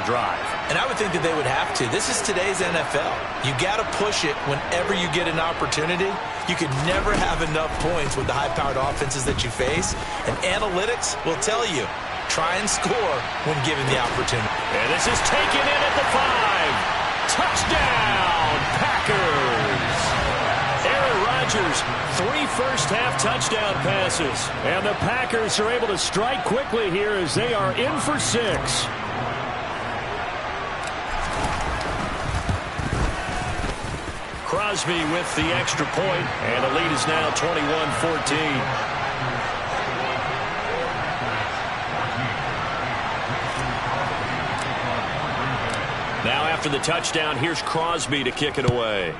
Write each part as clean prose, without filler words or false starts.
drive. And I would think that they would have to. This is today's NFL. You got to push it whenever you get an opportunity. You could never have enough points with the high-powered offenses that you face. And analytics will tell you, try and score when given the opportunity. And this is taken in at the 5. Touchdown, Packers. Aaron Rodgers, 3 first-half touchdown passes. And the Packers are able to strike quickly here as they are in for 6. Crosby with the extra point, and the lead is now 21-14. Now after the touchdown, here's Crosby to kick it away.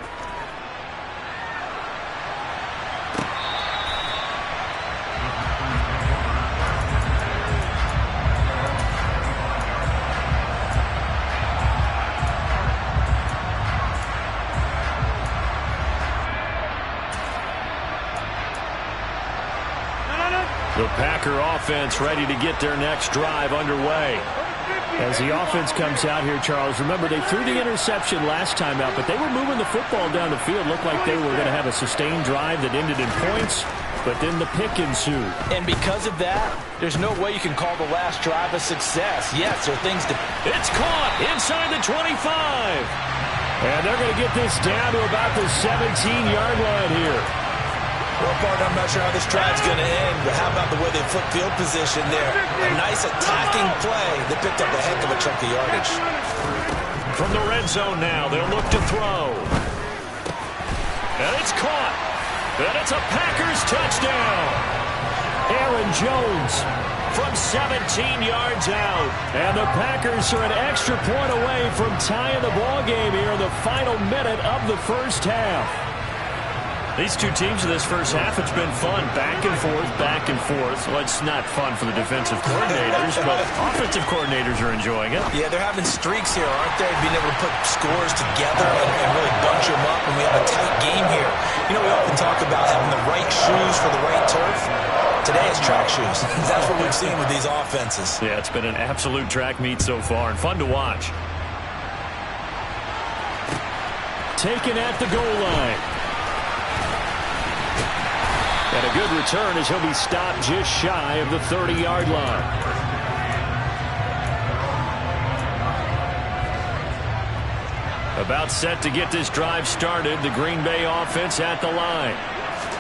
The Packer offense ready to get their next drive underway. As the offense comes out here, Charles, remember they threw the interception last time out, but they were moving the football down the field. Looked like they were going to have a sustained drive that ended in points, but then the pick ensued. And because of that, there's no way you can call the last drive a success. Yes, there are things to... It's caught inside the 25. And they're going to get this down to about the 17-yard line here. Well, partner, I'm not sure how this drive's going to end, but how about the way they flip field position there? A nice attacking play that picked up a heck of a chunk of yardage. From the red zone now, they'll look to throw. And it's caught. And it's a Packers touchdown. Aaron Jones from 17 yards out. And the Packers are an extra point away from tying the ball game here in the final minute of the first half. These two teams in this first half, it's been fun. Back and forth, back and forth. Well, it's not fun for the defensive coordinators, but offensive coordinators are enjoying it. Yeah, they're having streaks here, aren't they? Being able to put scores together and really bunch them up, and we have a tight game here. You know, we often talk about having the right shoes for the right turf. Today it's track shoes. That's what we've seen with these offenses. Yeah, it's been an absolute track meet so far, and fun to watch. Taken at the goal line. And a good return as he'll be stopped just shy of the 30-yard line. About set to get this drive started, the Green Bay offense at the line.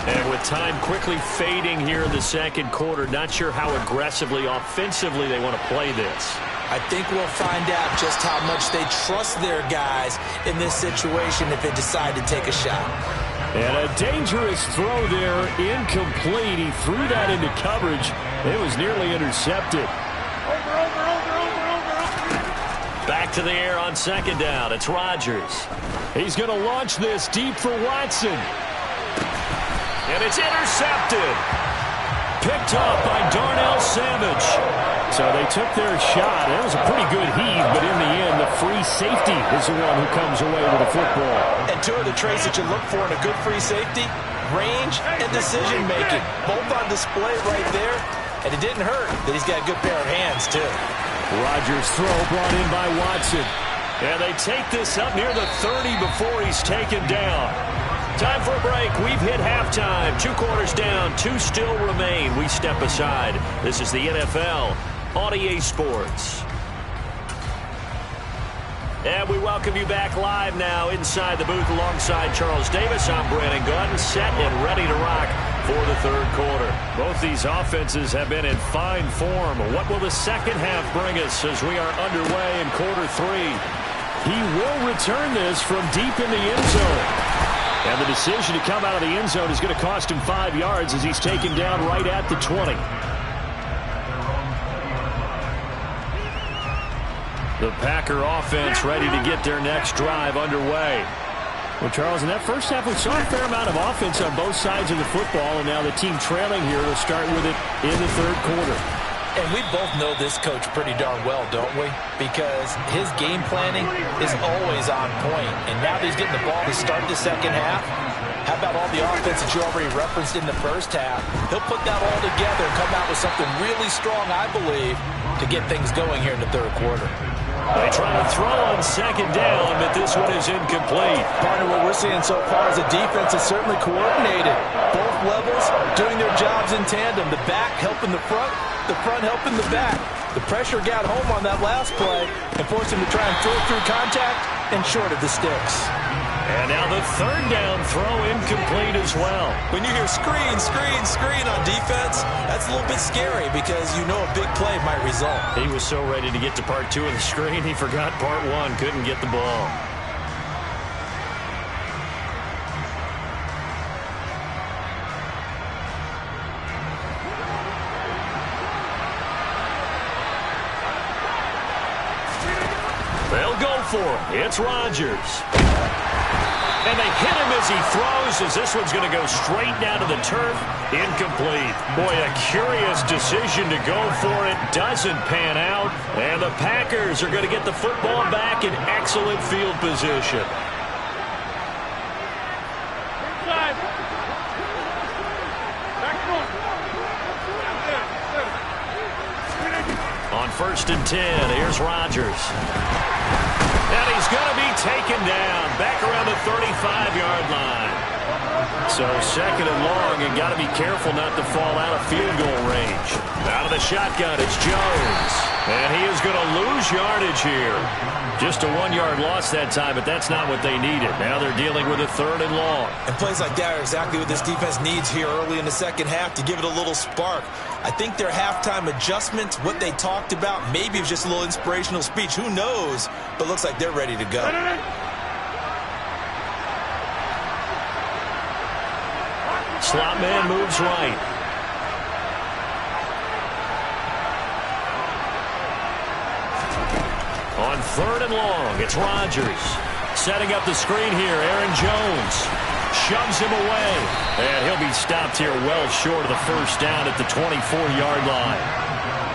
And with time quickly fading here in the second quarter, not sure how aggressively, offensively they want to play this. I think we'll find out just how much they trust their guys in this situation if they decide to take a shot. And a dangerous throw there, incomplete. He threw that into coverage. It was nearly intercepted. Back to the air on second down. It's Rodgers. He's going to launch this deep for Watson. And it's intercepted. Picked off by Darnell Savage. So they took their shot. It was a pretty good heave, but in the end, the free safety is the one who comes away with the football. And two of the traits that you look for in a good free safety, range and decision-making. Both on display right there. And it didn't hurt that he's got a good pair of hands, too. Rodgers' throw brought in by Watson. And they take this up near the 30 before he's taken down. Time for a break. We've hit halftime. 2 quarters down. 2 still remain. We step aside. This is the NFL on EA Sports. And we welcome you back live now inside the booth alongside Charles Davis. I'm Brandon Gunn, set and ready to rock for the third quarter. Both these offenses have been in fine form. What will the second half bring us as we are underway in quarter 3? He will return this from deep in the end zone. And the decision to come out of the end zone is going to cost him 5 yards as he's taken down right at the 20. The Packer offense ready to get their next drive underway. Well, Charles, in that first half, we saw a fair amount of offense on both sides of the football, and now the team trailing here will start with it in the third quarter. And we both know this coach pretty darn well, don't we? Because his game planning is always on point. And now that he's getting the ball to start the second half, how about all the offense that you already referenced in the first half? He'll put that all together and come out with something really strong, I believe, to get things going here in the third quarter. They try to throw on second down, but this one is incomplete. Partner, what we're seeing so far is the defense is certainly coordinated. Both levels doing their jobs in tandem. The back helping the front helping the back. The pressure got home on that last play and forced him to try and throw through contact and short of the sticks. And now the third down throw incomplete as well. When you hear screen, screen, screen on defense, that's a little bit scary because you know a big play might result. He was so ready to get to part 2 of the screen, he forgot part 1, couldn't get the ball. They'll go for it. It's Rodgers. And they hit him as he throws, as this one's going to go straight down to the turf. Incomplete. Boy, a curious decision to go for it. Doesn't pan out. And the Packers are going to get the football back in excellent field position. On 1st and 10, here's Rodgers. And he's going to be taken down back around the 35-yard line. So 2nd and long, and got to be careful not to fall out of field goal range. Out of the shotgun, it's Jones. And he is going to lose yardage here. Just a 1-yard loss that time, but that's not what they needed. Now they're dealing with a 3rd and long. And plays like that are exactly what this defense needs here early in the second half to give it a little spark. I think their halftime adjustment, what they talked about, maybe it was just a little inspirational speech. Who knows? But looks like they're ready to go. Slot man moves right. On 3rd and long, it's Rodgers. Setting up the screen here, Aaron Jones. Shoves him away. And he'll be stopped here well short of the first down at the 24-yard line.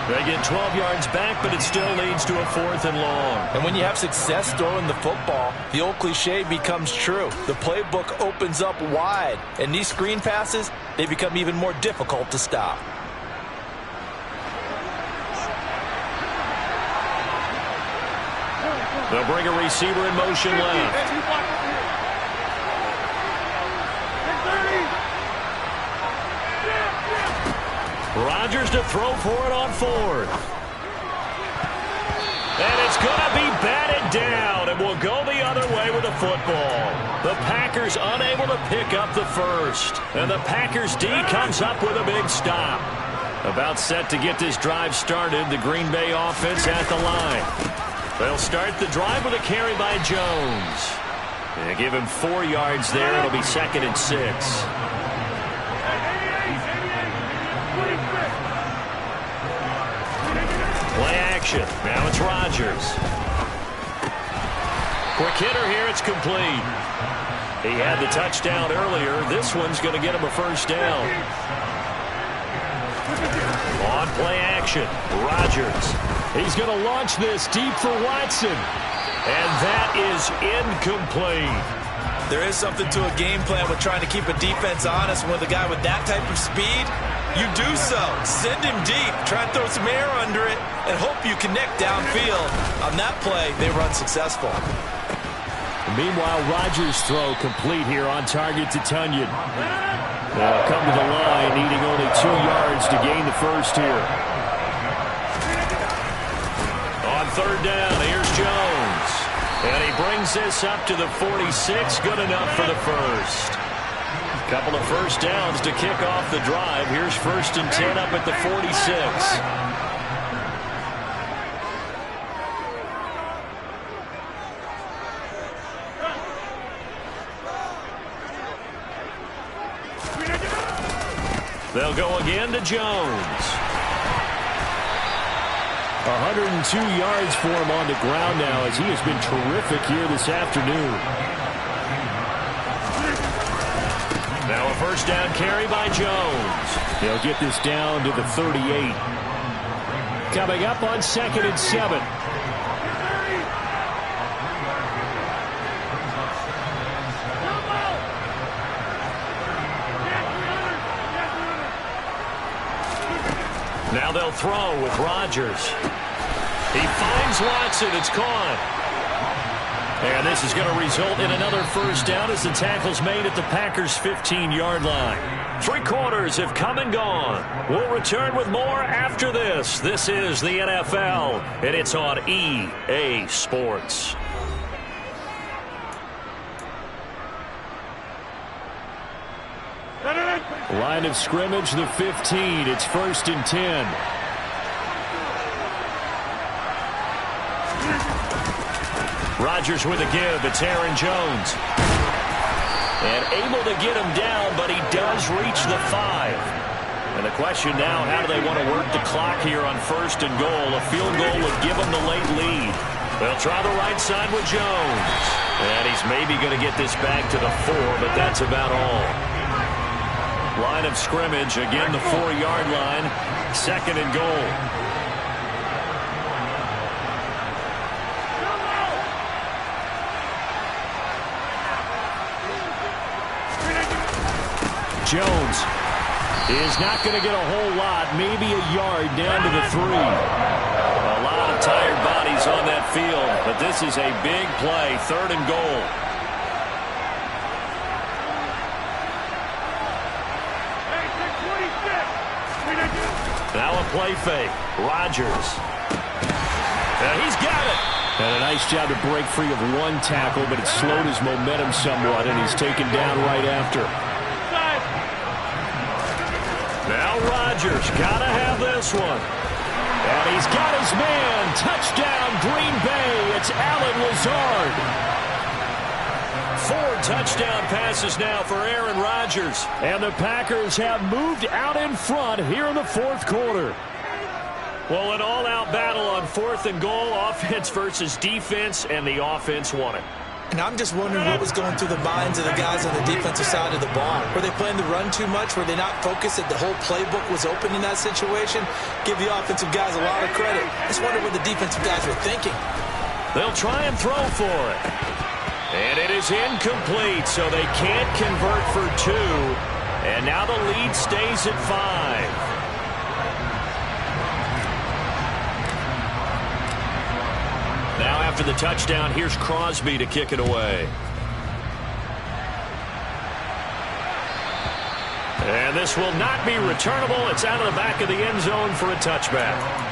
They get 12 yards back, but it still leads to a 4th and long. And when you have success throwing the football, the old cliche becomes true. The playbook opens up wide. And these screen passes, they become even more difficult to stop. They'll bring a receiver in motion left. Rodgers to throw for it on 4th. And it's going to be batted down, and will go the other way with the football. The Packers unable to pick up the first. And the Packers D comes up with a big stop. About set to get this drive started, the Green Bay offense at the line. They'll start the drive with a carry by Jones. They give him 4 yards there. It'll be 2nd and 6. Play action. Now it's Rodgers. Quick hitter here. It's complete. He had the touchdown earlier. This one's going to get him a first down. On play action, Rodgers. He's going to launch this deep for Watson. And that is incomplete. There is something to a game plan with trying to keep a defense honest. With a guy with that type of speed, you do so. Send him deep. Try and throw some air under it and hope you connect downfield. On that play, they run successful. Meanwhile, Rodgers' throw complete here on target to Tunyon. They'll come to the line, needing only 2 yards to gain the first here. On 3rd down, here's Jones. And he brings this up to the 46. Good enough for the first. Couple of first downs to kick off the drive. Here's 1st and 10 up at the 46. They'll go again to Jones. 102 yards for him on the ground now, as he has been terrific here this afternoon. Now a first down carry by Jones. They'll get this down to the 38. Coming up on 2nd and 7. Now they'll throw with Rodgers. He finds Watson. It's caught. And this is going to result in another first down as the tackle's made at the Packers' 15-yard line. 3 quarters have come and gone. We'll return with more after this. This is the NFL, and it's on EA Sports. Line of scrimmage, the 15. It's 1st and 10. Rodgers with a give. It's Aaron Jones. And able to get him down, but he does reach the 5. And the question now, how do they want to work the clock here on 1st and goal? A field goal would give them the late lead. They'll try the right side with Jones. And he's maybe going to get this back to the 4, but that's about all. Line of scrimmage, again the 4-yard line. 2nd and goal. Jones is not going to get a whole lot, maybe a yard down to the 3. A lot of tired bodies on that field, but this is a big play, 3rd and goal. Now a play fake. Rodgers. And he's got it. And a nice job to break free of 1 tackle, but it slowed his momentum somewhat, and he's taken down right after. Now Rodgers got to have this one. And he's got his man. Touchdown, Green Bay. It's Allen Lazard. 4 touchdown passes now for Aaron Rodgers. And the Packers have moved out in front here in the 4th quarter. Well, an all-out battle on 4th and goal, offense versus defense, and the offense won it. And I'm just wondering what was going through the minds of the guys on the defensive side of the ball. Were they playing the run too much? Were they not focused that the whole playbook was open in that situation? Give the offensive guys a lot of credit. I just wonder what the defensive guys were thinking. They'll try and throw for it. And it is incomplete, so they can't convert for 2. And now the lead stays at 5. Now after the touchdown, here's Crosby to kick it away. And this will not be returnable. It's out of the back of the end zone for a touchback.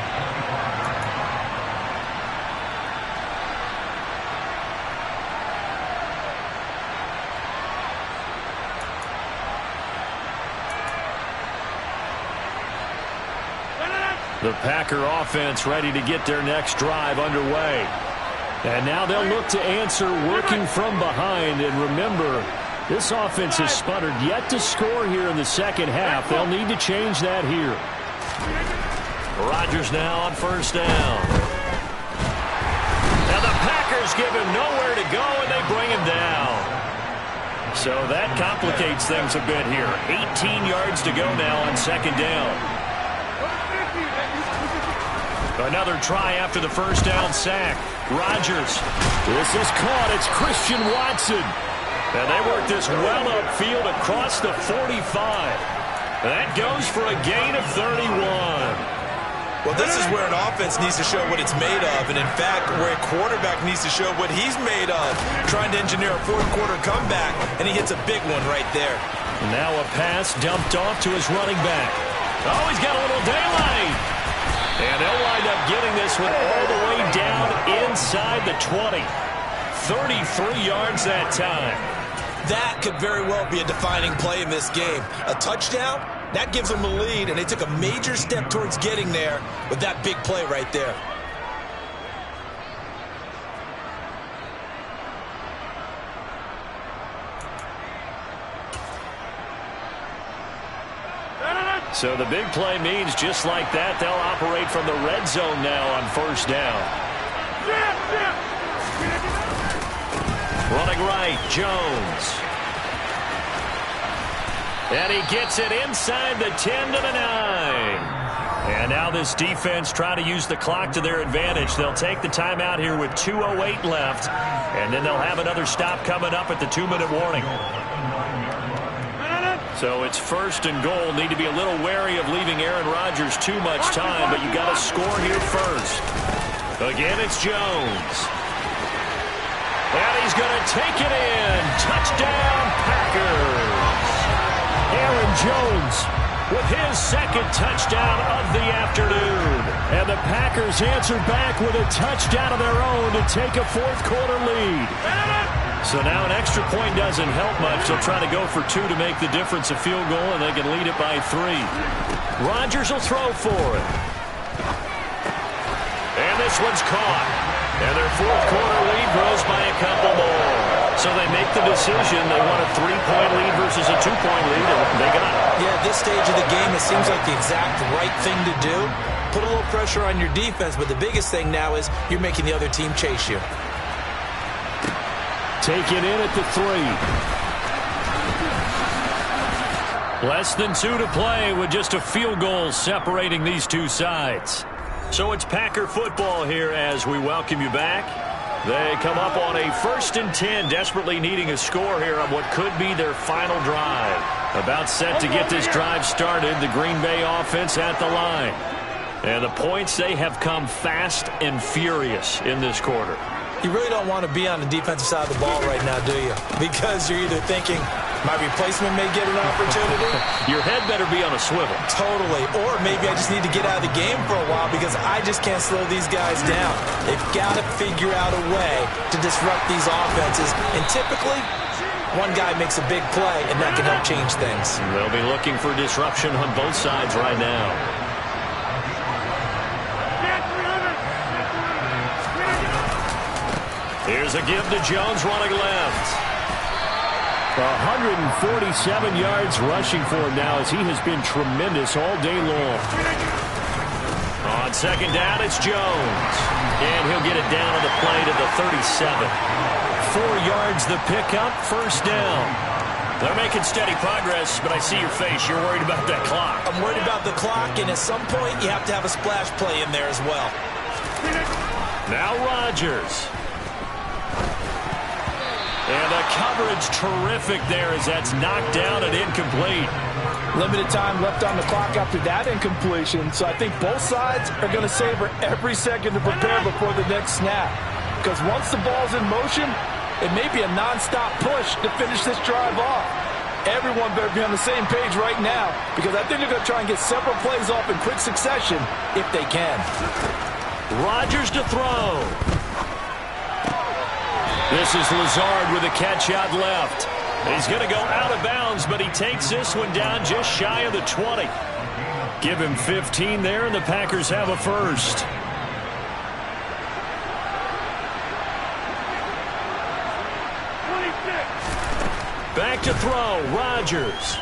The Packer offense ready to get their next drive underway. And now they'll look to answer working from behind. And remember, this offense has sputtered yet to score here in the 2nd half. They'll need to change that here. Rodgers now on 1st down. Now the Packers give him nowhere to go, and they bring him down. So that complicates things a bit here. 18 yards to go now on 2nd down. Another try after the 1st down sack. Rodgers. This is caught. It's Christian Watson. And they work this well upfield across the 45. That goes for a gain of 31. Well, this is where an offense needs to show what it's made of. And, in fact, where a quarterback needs to show what he's made of. Trying to engineer a 4th quarter comeback, and he hits a big one right there. Now a pass dumped off to his running back. Oh, he's got a little daylight. And they'll wind up getting this one all the way down inside the 20. 33 yards that time. That could very well be a defining play in this game. A touchdown, that gives them the lead, and they took a major step towards getting there with that big play right there. So the big play means just like that, they'll operate from the red zone now on 1st down. Running right, Jones. And he gets it inside the 10 to the 9. And now this defense trying to use the clock to their advantage. They'll take the timeout here with 2:08 left. And then they'll have another stop coming up at the 2-minute warning. So it's 1st and goal. Need to be a little wary of leaving Aaron Rodgers too much time, but you got to score here first. Again, it's Jones. And he's going to take it in. Touchdown, Packers. Aaron Jones with his second touchdown of the afternoon. And the Packers answer back with a touchdown of their own to take a fourth-quarter lead. So now an extra point doesn't help much. They'll try to go for 2 to make the difference a field goal, and they can lead it by 3. Rodgers will throw for it. And this one's caught. And their fourth-quarter lead grows by a couple more. So they make the decision. They want a 3-point lead versus a 2-point lead, and they got it. Yeah, at this stage of the game, it seems like the exact right thing to do. Put a little pressure on your defense, but the biggest thing now is you're making the other team chase you. Take it in at the 3. Less than 2 to play with just a field goal separating these two sides. So it's Packer football here as we welcome you back. They come up on a 1st and 10, desperately needing a score here on what could be their final drive. About set to get this drive started, the Green Bay offense at the line. And the points, they have come fast and furious in this quarter. You really don't want to be on the defensive side of the ball right now, do you? Because you're either thinking, my replacement may get an opportunity. Your head better be on a swivel. Totally. Or maybe I just need to get out of the game for a while because I just can't slow these guys down. They've got to figure out a way to disrupt these offenses. And typically, one guy makes a big play, and that can help change things. They'll be looking for disruption on both sides right now. Here's a give to Jones running left. 147 yards rushing for him now as he has been tremendous all day long. On second down, it's Jones. And he'll get it down on the play to the 37. 4 yards the pickup, first down. They're making steady progress, but I see your face. You're worried about that clock. I'm worried about the clock, and at some point, you have to have a splash play in there as well. Now Rodgers. And the coverage terrific there as that's knocked down and incomplete. Limited time left on the clock after that incompletion, so I think both sides are going to savor every second to prepare before the next snap. Because once the ball's in motion, it may be a non-stop push to finish this drive off. Everyone better be on the same page right now because I think they're going to try and get several plays off in quick succession if they can. Rodgers to throw. This is Lazard with a catch out left. He's going to go out of bounds, but he takes this one down just shy of the 20. Give him 15 there, and the Packers have a first. Back to throw, Rodgers.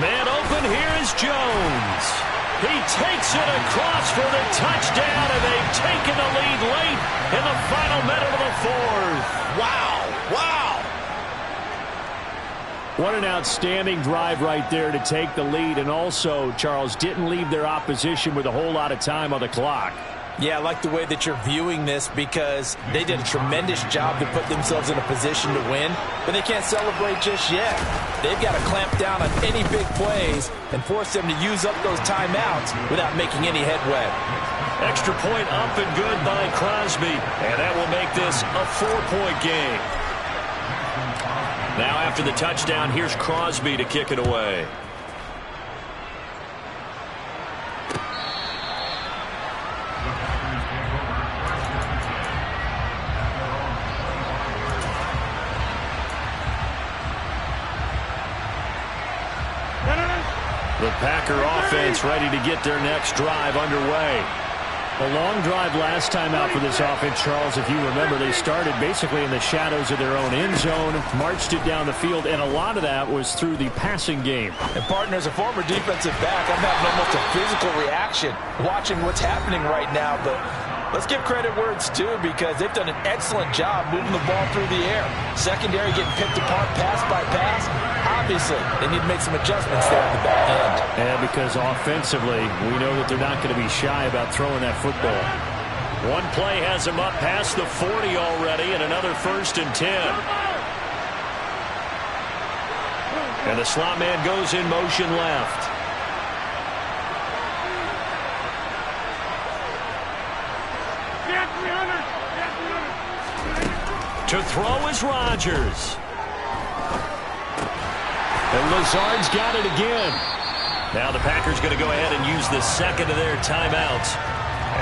Man open, here is Jones. He takes it across for the touchdown, and they've taken the lead late in the final minute of the fourth. Wow. Wow. What an outstanding drive right there to take the lead, and also, Charles, didn't leave their opposition with a whole lot of time on the clock. Yeah, I like the way that you're viewing this because they did a tremendous job to put themselves in a position to win, but they can't celebrate just yet. They've got to clamp down on any big plays and force them to use up those timeouts without making any headway. Extra point up and good by Crosby, and that will make this a 4-point game. Now after the touchdown, here's Crosby to kick it away. The Packer offense ready to get their next drive underway. A long drive last time out for this offense, Charles. If you remember, they started basically in the shadows of their own end zone, marched it down the field, and a lot of that was through the passing game. And, partner, as a former defensive back, I'm having almost a physical reaction watching what's happening right now. But let's give credit where it's due because they've done an excellent job moving the ball through the air. Secondary getting picked apart pass by pass. Obviously, they need to make some adjustments there at the back end. And because offensively, we know that they're not going to be shy about throwing that football. One play has them up past the 40 already, and another 1st and 10. And the slot man goes in motion left. To throw is Rodgers. And Lazard's got it again. Now the Packers going to go ahead and use the second of their timeouts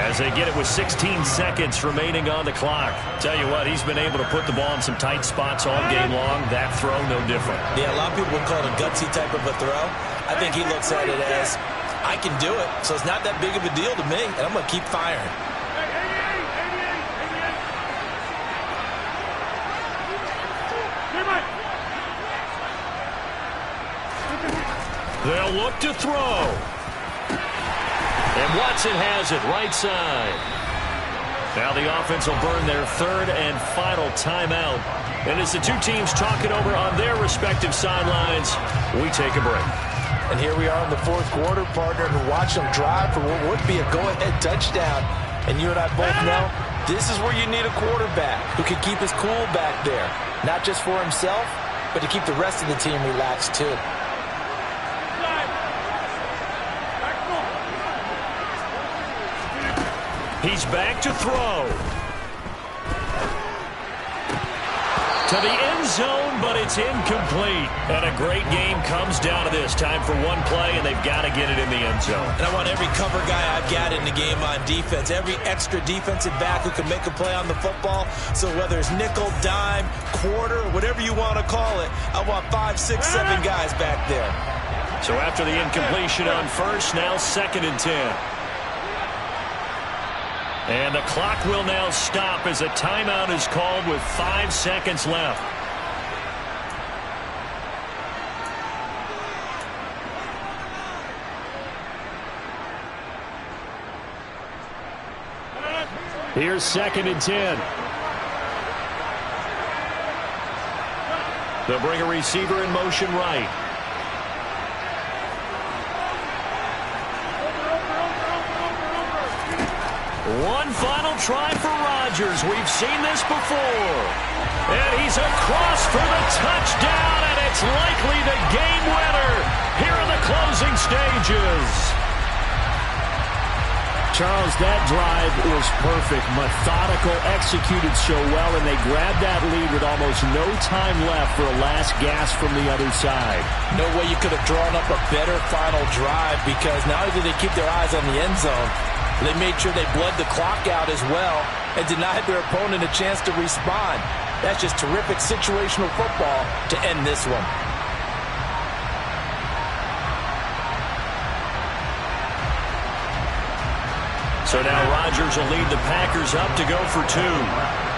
as they get it with 16 seconds remaining on the clock. Tell you what, he's been able to put the ball in some tight spots all game long. That throw, no different. Yeah, a lot of people would call it a gutsy type of a throw. I think he looks at it as, I can do it, so it's not that big of a deal to me, and I'm going to keep firing. They'll look to throw. And Watson has it right side. Now the offense will burn their third and final timeout. And as the two teams talk it over on their respective sidelines, we take a break. And here we are in the fourth quarter, partner, and watch them drive for what would be a go-ahead touchdown. And you and I both know this is where you need a quarterback who can keep his cool back there. Not just for himself, but to keep the rest of the team relaxed too. He's back to throw. To the end zone, but it's incomplete. And a great game comes down to this. Time for one play, and they've got to get it in the end zone. And I want every cover guy I've got in the game on defense, every extra defensive back who can make a play on the football. So whether it's nickel, dime, quarter, whatever you want to call it, I want 5, 6, 7 guys back there. So after the incompletion on first, now 2nd and 10. And the clock will now stop as a timeout is called with 5 seconds left. Here's 2nd and 10. They'll bring a receiver in motion right. One final try for Rodgers. We've seen this before. And he's across for the touchdown, and it's likely the game winner here in the closing stages. Charles, that drive was perfect. Methodical, executed so well, and they grabbed that lead with almost no time left for a last gasp from the other side. No way you could have drawn up a better final drive, because not only did they keep their eyes on the end zone, they made sure they bled the clock out as well and denied their opponent a chance to respond. That's just terrific situational football to end this one. So now Rodgers will lead the Packers up to go for 2.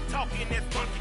Talking that funky,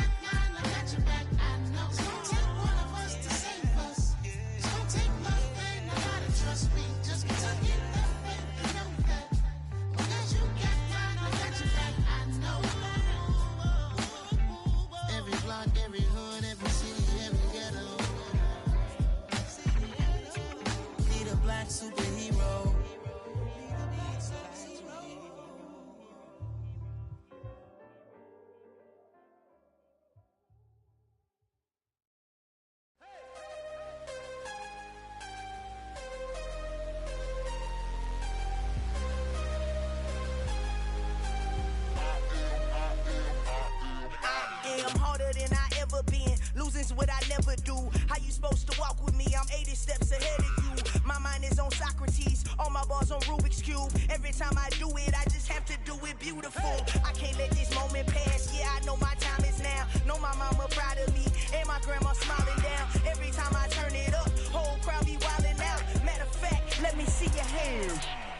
supposed to walk with me. I'm 80 steps ahead of you. My mind is on Socrates, all my bars on Rubik's Cube. Every time I do it, I just have to do it beautiful. I can't let this moment pass. Yeah, I know my time is now. Know my mama proud of me, and my grandma smiling down. Every time I turn it up, whole crowd be wildin' out. Matter of fact, let me see your hands.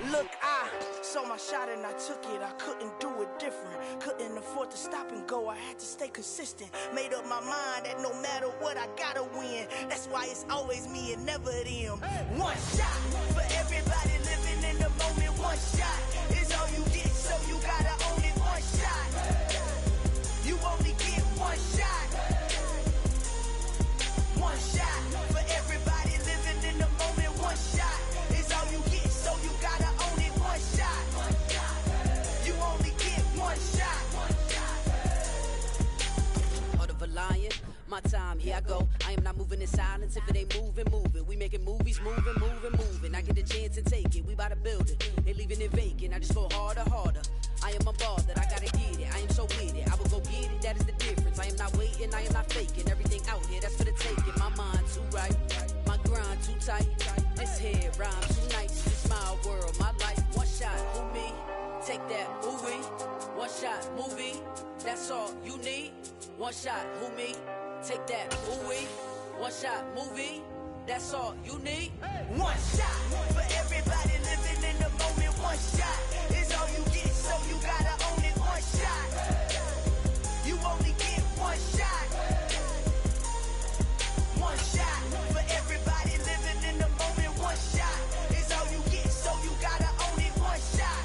Look, I saw my shot and I took it. I couldn't do it different. Couldn't afford to stop and go. I had to stay consistent. Made up my mind that no matter what, I gotta win. That's why it's always me and never them. One shot for everybody living in the moment. One shot is all you get, so you gotta own it. One shot. You only get one shot. One shot for everybody living in the moment. One shot is all you get, so you gotta own it. One shot. You only get one shot. Heart of a lion, my time, here I go. I am not moving in silence. If it ain't moving, moving. We making movies, moving, moving, moving. I get a chance and take it. We bout to build it. They leaving it vacant. I just go harder, harder. I am a ball that I gotta get it. I am so with it. I will go get it. That is the difference. I am not waiting. I am not faking. Everything out here, that's for the taking. My mind too right. My grind too tight. This head rhymes too nice. This my world, my life. One shot, who me? Take that, movie. One shot, movie. That's all you need. One shot, who me? Take that, movie. One shot, movie. That's all you need. One shot for everybody living in the moment. One shot is all you get, so you gotta own it. One shot. You only get one shot. One shot for everybody living in the moment. One shot is all you get, so you gotta own it. One shot.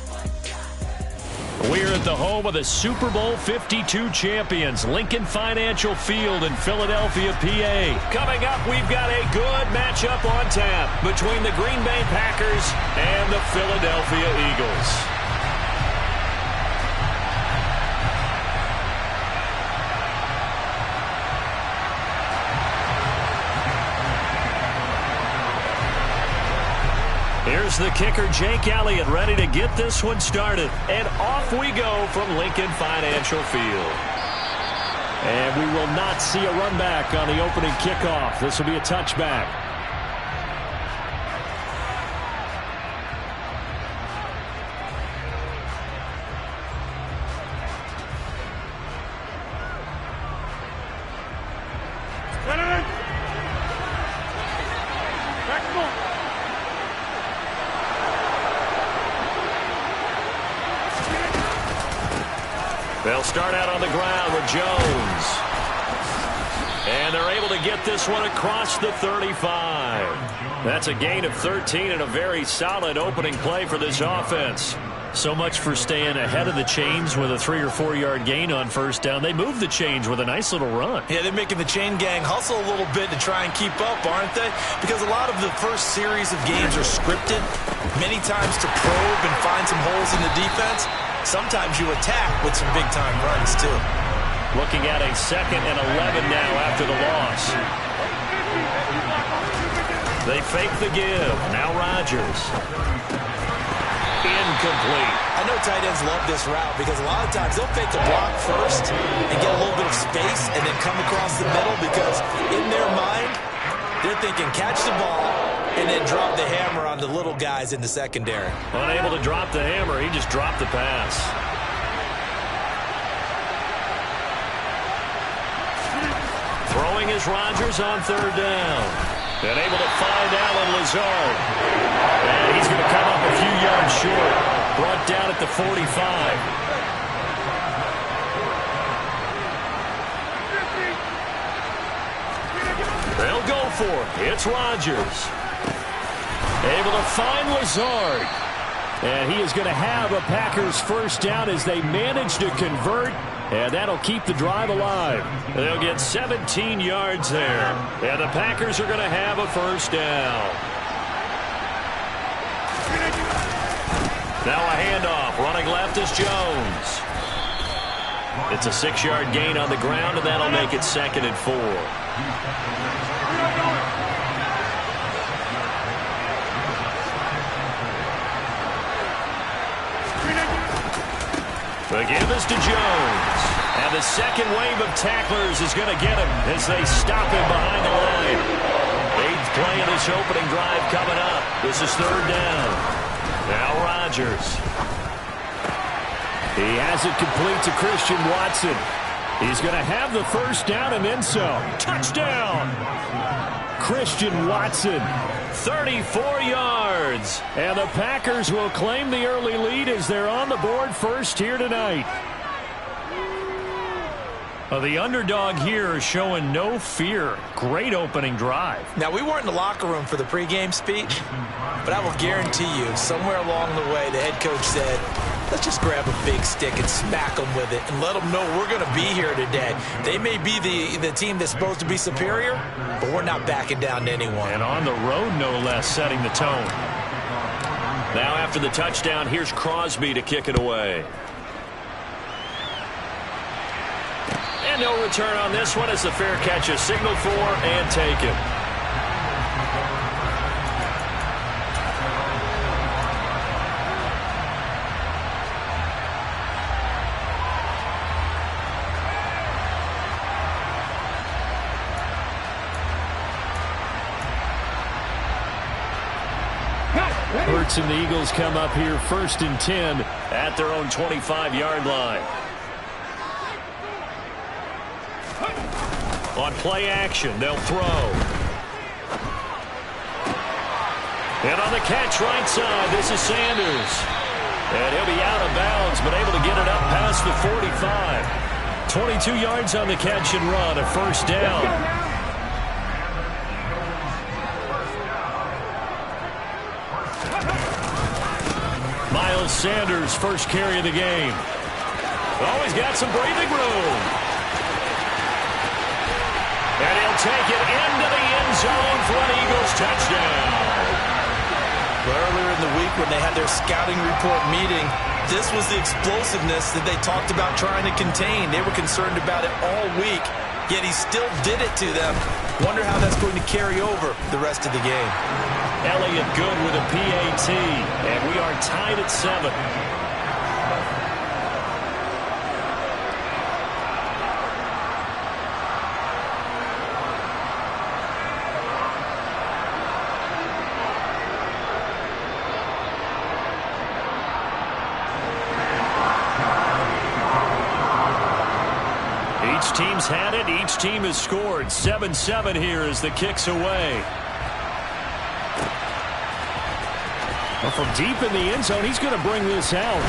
We're at the home of the Super Bowl 52 champions, Lincoln Financial Field in Philadelphia, PA. Coming up, we've got a good matchup on tap between the Green Bay Packers and the Philadelphia Eagles. Here's the kicker, Jake Elliott, ready to get this one started. And off we go from Lincoln Financial Field. And we will not see a run back on the opening kickoff. This will be a touchback. They'll start out on the ground with Jones. And they're able to get this one across the 35. That's a gain of 13 and a very solid opening play for this offense. So much for staying ahead of the chains with a 3 or 4 yard gain on first down. They moved the chains with a nice little run. Yeah, they're making the chain gang hustle a little bit to try and keep up, aren't they? Because a lot of the first series of games are scripted, many times to probe and find some holes in the defense. Sometimes you attack with some big-time runs, too. Looking at a 2nd and 11 now after the loss. They fake the give. Now Rodgers. Incomplete. I know tight ends love this route because a lot of times they'll fake the block first and get a little bit of space and then come across the middle because in their mind, they're thinking catch the ball and then drop the hammer on the little guys in the secondary. Unable to drop the hammer, he just dropped the pass. Throwing is Rodgers on 3rd down. And able to find Allen Lazard. And he's going to come up a few yards short. Brought down at the 45. They'll go for it. It's Rodgers. Able to find Lazard. And he is going to have a Packers first down as they manage to convert. And that'll keep the drive alive. They'll get 17 yards there. And the Packers are going to have a first down. Now a handoff. Running left is Jones. It's a 6-yard gain on the ground, and that'll make it 2nd and 4. The give is to Jones. And the second wave of tacklers is going to get him as they stop him behind the line. play of this opening drive coming up. This is third down. Now Rodgers. He has it complete to Christian Watson. He's going to have the first down and then some. Touchdown! Christian Watson. 34 yards. And the Packers will claim the early lead as they're on the board first here tonight. Well, the underdog here is showing no fear. Great opening drive. Now, we weren't in the locker room for the pregame speech, but I will guarantee you somewhere along the way the head coach said, let's just grab a big stick and smack them with it and let them know we're going to be here today. They may be the team that's supposed to be superior, but we're not backing down to anyone. And on the road, no less, setting the tone. Now after the touchdown, here's Crosby to kick it away. And no return on this one as the fair catch is signaled for and taken. Hurts and the Eagles come up here first and 10 at their own 25-yard line. On play action, they'll throw. And on the catch right side, this is Sanders. And he'll be out of bounds, but able to get it up past the 45. 22 yards on the catch and run, a first down. Miles Sanders, first carry of the game. Oh, he's got some breathing room. And he'll take it into the end zone for an Eagles touchdown. Earlier in the week when they had their scouting report meeting, this was the explosiveness that they talked about trying to contain. They were concerned about it all week, yet he still did it to them. Wonder how that's going to carry over the rest of the game. Elliott good with a PAT, and we are tied at 7. Each team's had it. Each team has scored. 7-7 here as the kick's away. Well, from deep in the end zone, he's going to bring this out.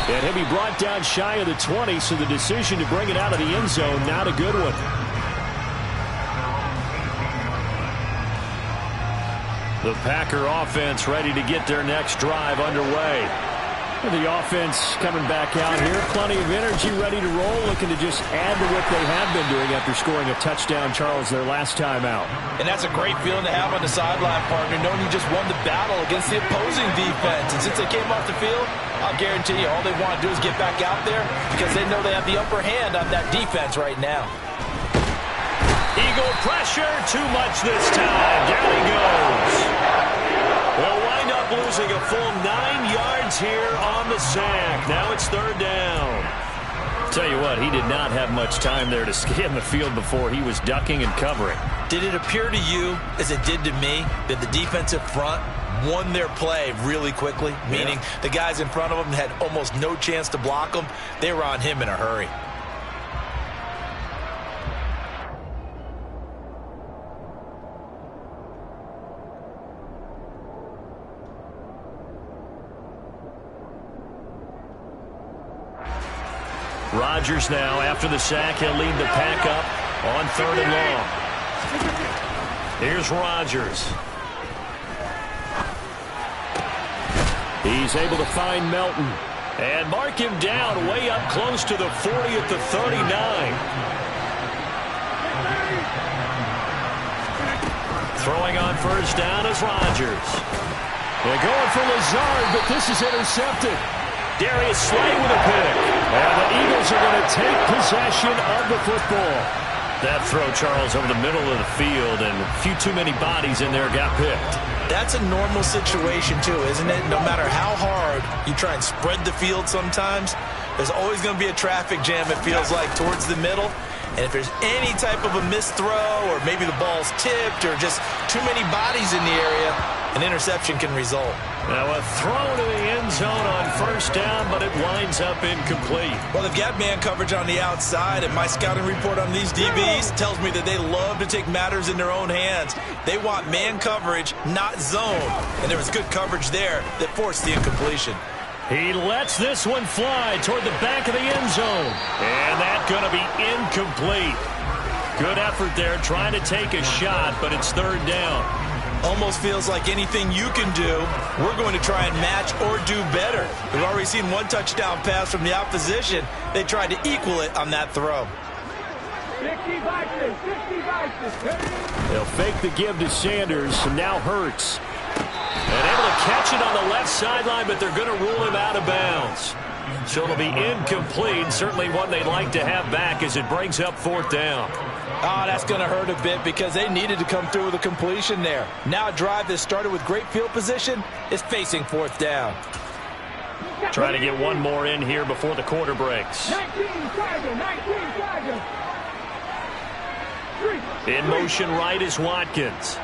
And he'll be brought down shy of the 20, so the decision to bring it out of the end zone, not a good one. The Packer offense ready to get their next drive underway. The offense coming back out here. Plenty of energy, ready to roll, looking to just add to what they have been doing after scoring a touchdown, Charles, their last time out. And that's a great feeling to have on the sideline, partner, knowing you just won the battle against the opposing defense. And since they came off the field, I'll guarantee you all they want to do is get back out there because they know they have the upper hand on that defense right now. Eagle pressure, too much this time. Down he goes. They'll wind up losing a full 9 yards here on the sack. Now it's third down. Tell you what, he did not have much time there to scan the field before he was ducking and covering. Did it appear to you, as it did to me, that the defensive front won their play really quickly? Meaning the guys in front of them had almost no chance to block them. They were on him in a hurry. Rodgers now, after the sack, he'll lead the pack up on third and long. Here's Rodgers. He's able to find Melton and mark him down way up close to the 40 at the 39. Throwing on first down is Rodgers. They're going for Lazard, but this is intercepted. Darius Slay with a pick. And the Eagles are going to take possession of the football. That throw, Charles, over the middle of the field, and a few too many bodies in there got picked. That's a normal situation too, isn't it? No matter how hard you try and spread the field sometimes, there's always going to be a traffic jam, it feels like, towards the middle. And if there's any type of a missed throw or maybe the ball's tipped or just too many bodies in the area, an interception can result. Now a throw to the end zone on first down, but it winds up incomplete. Well, they've got man coverage on the outside, and my scouting report on these DBs tells me that they love to take matters in their own hands. They want man coverage, not zone. And there was good coverage there that forced the incompletion. He lets this one fly toward the back of the end zone. And that's going to be incomplete. Good effort there trying to take a shot, but it's third down. Almost feels like anything you can do, we're going to try and match or do better. We've already seen one touchdown pass from the opposition. They tried to equal it on that throw. They'll fake the give to Sanders, and now Hurts. And able to catch it on the left sideline, but they're going to rule him out of bounds. So it'll be incomplete. Certainly one they'd like to have back as it brings up fourth down. Oh, that's going to hurt a bit because they needed to come through with a completion there. Now a drive that started with great field position is facing fourth down. Trying to get one more in here before the quarter breaks. 19 Tiger. In motion right is Watkins.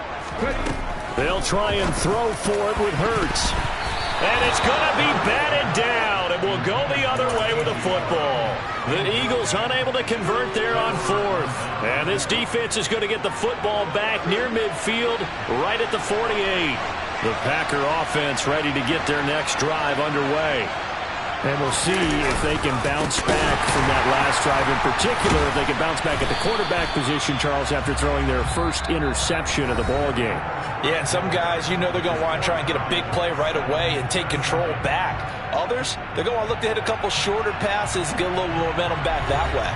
They'll try and throw for it with Hurts. And it's going to be batted down. It will go the other way with the football. The Eagles unable to convert there on fourth. And this defense is going to get the football back near midfield, right at the 48. The Packer offense ready to get their next drive underway. And we'll see if they can bounce back from that last drive. In particular, if they can bounce back at the quarterback position, Charles, after throwing their first interception of the ball game. Yeah, and some guys, you know they're going to want to try and get a big play right away and take control back. Others, they're going to want to look to hit a couple shorter passes, get a little momentum back that way.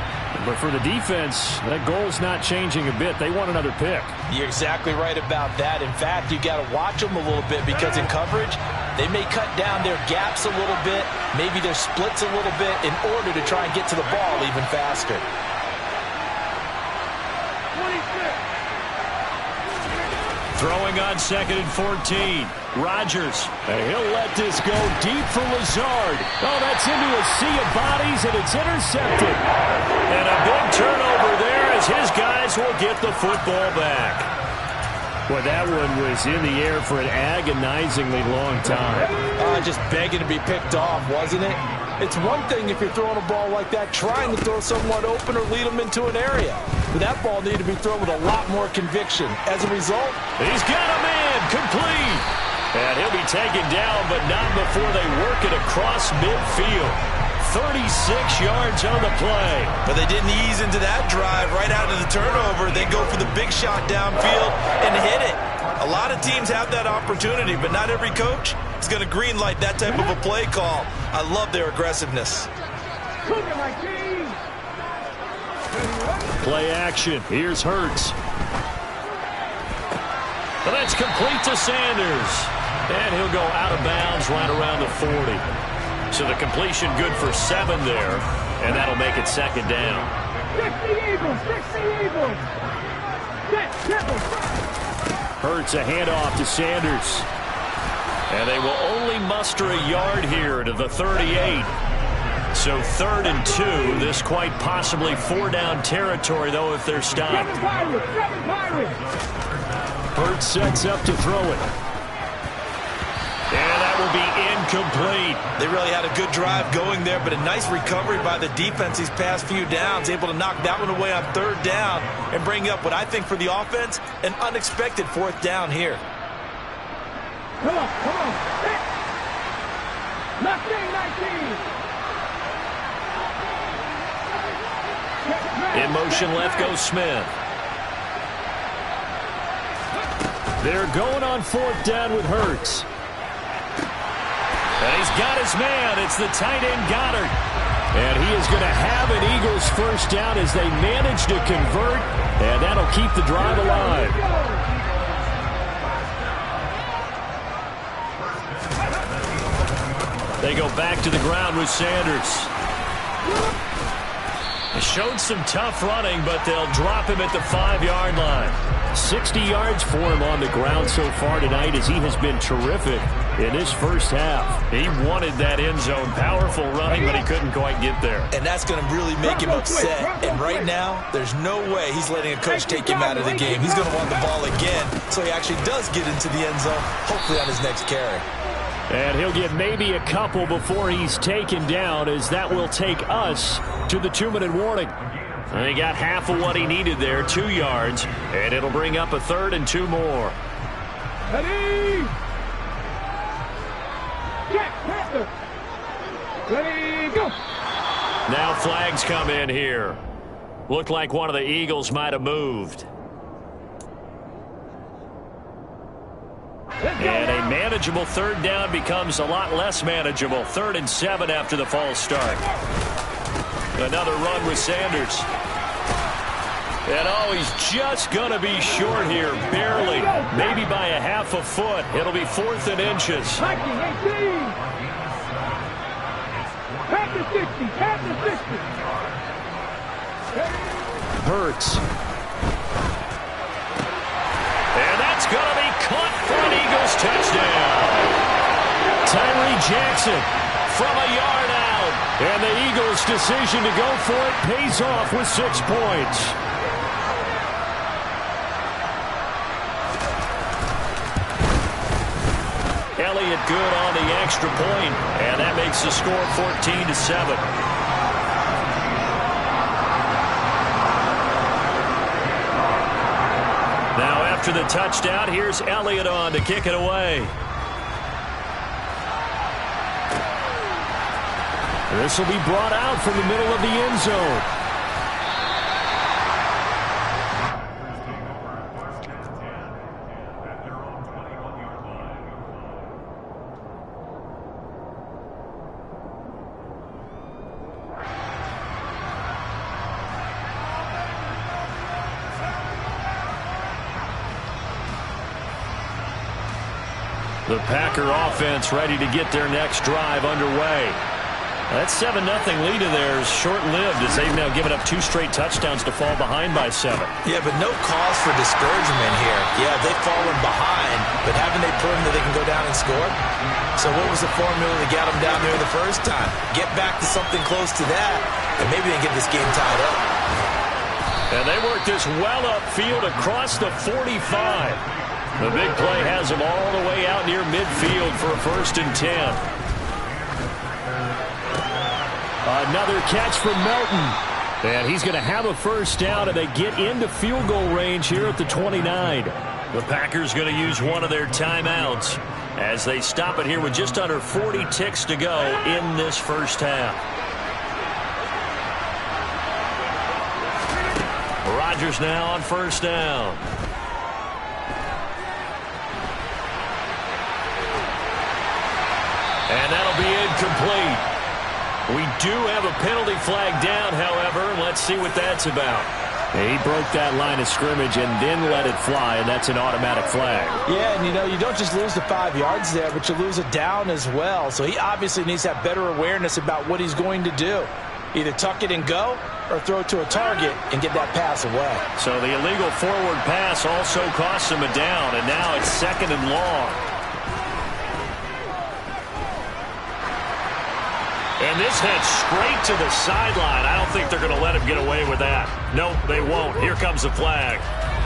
But for the defense, that goal's not changing a bit. They want another pick. You're exactly right about that. In fact, you got to watch them a little bit because in coverage, they may cut down their gaps a little bit, maybe their splits a little bit in order to try and get to the ball even faster. Throwing on second and 14. Rodgers. And he'll let this go deep for Lazard. Oh, that's into a sea of bodies, and it's intercepted. And a big turnover there as his guys will get the football back. Boy, that one was in the air for an agonizingly long time. Just begging to be picked off, wasn't it? It's one thing if you're throwing a ball like that, trying to throw someone open or lead them into an area. But that ball needed to be thrown with a lot more conviction. As a result, he's got a man complete. And he'll be taken down, but not before they work it across midfield. 36 yards on the play. But they didn't ease into that drive right out of the turnover. They go for the big shot downfield and hit it. A lot of teams have that opportunity, but not every coach is going to greenlight that type of a play call. I love their aggressiveness. Play action. Here's Hurts. And that's complete to Sanders. And he'll go out of bounds right around the 40. So the completion good for 7 there. And that'll make it second down. Fix the Eagles. Hurts a handoff to Sanders. And they will only muster a yard here to the 38. So 3rd and 2. This quite possibly 4-down territory, though, if they're stopped. Hurts sets up to throw it. And that will be incomplete. They really had a good drive going there, but a nice recovery by the defense these past few downs, able to knock that one away on 3rd down and bring up what I think for the offense, an unexpected 4th down here. Come on. 19. In motion left goes Smith. They're going on 4th down with Hurts. And he's got his man. It's the tight end Goddard. And he is going to have an Eagles first down as they manage to convert. And that'll keep the drive alive. They go back to the ground with Sanders. He showed some tough running, but they'll drop him at the 5-yard line. 60 yards for him on the ground so far tonight as he has been terrific in this first half. He wanted that end zone. Powerful running, but he couldn't quite get there. And that's going to really make him upset. And right now, there's no way he's letting a coach take him out of the game. He's going to want the ball again, so he actually does get into the end zone, hopefully on his next carry. And he'll get maybe a couple before he's taken down, as that will take us to the 2-minute warning. And he got half of what he needed there, 2 yards, and it'll bring up a 3rd and 2 more. Ready? Check, Panther. Ready, go. Now flags come in here. Looked like one of the Eagles might have moved. And a manageable 3rd down becomes a lot less manageable. 3rd and 7 after the false start. Another run with Sanders. And oh, he's just going to be short here, barely. Maybe by a half a foot. It'll be 4th and inches. Hiking 18. Panther 60, Panther 60. Hurts. And that's going to be caught for an Eagles touchdown. Tyree Jackson from a yard out. And the Eagles' decision to go for it pays off with 6 points. Elliott good on the extra point, and that makes the score 14-7. Now after the touchdown, here's Elliott on to kick it away. This will be brought out from the middle of the end zone. The Packer offense ready to get their next drive underway. That 7-0 lead of theirs short-lived as they've now given up 2 straight touchdowns to fall behind by 7. Yeah, but no cause for discouragement here. Yeah, they've fallen behind, but haven't they proven that they can go down and score? So what was the formula that got them down there the first time? Get back to something close to that, and maybe they get this game tied up. And they work this well upfield across the 45. The big play has them all the way out near midfield for a 1st and 10. Another catch from Melton. And he's going to have a 1st down, and they get into field goal range here at the 29. The Packers going to use one of their timeouts as they stop it here with just under 40 ticks to go in this first half. Rodgers now on 1st down. And that'll be incomplete. We do have a penalty flag down, however, and let's see what that's about. He broke that line of scrimmage and then let it fly, and that's an automatic flag. Yeah, and you don't just lose the 5 yards there, but you lose a down as well. So he obviously needs to have better awareness about what he's going to do. Either tuck it and go or throw it to a target and get that pass away. So the illegal forward pass also costs him a down, and now it's 2nd and long. And this heads straight to the sideline. I don't think they're going to let him get away with that. Nope, they won't. Here comes the flag.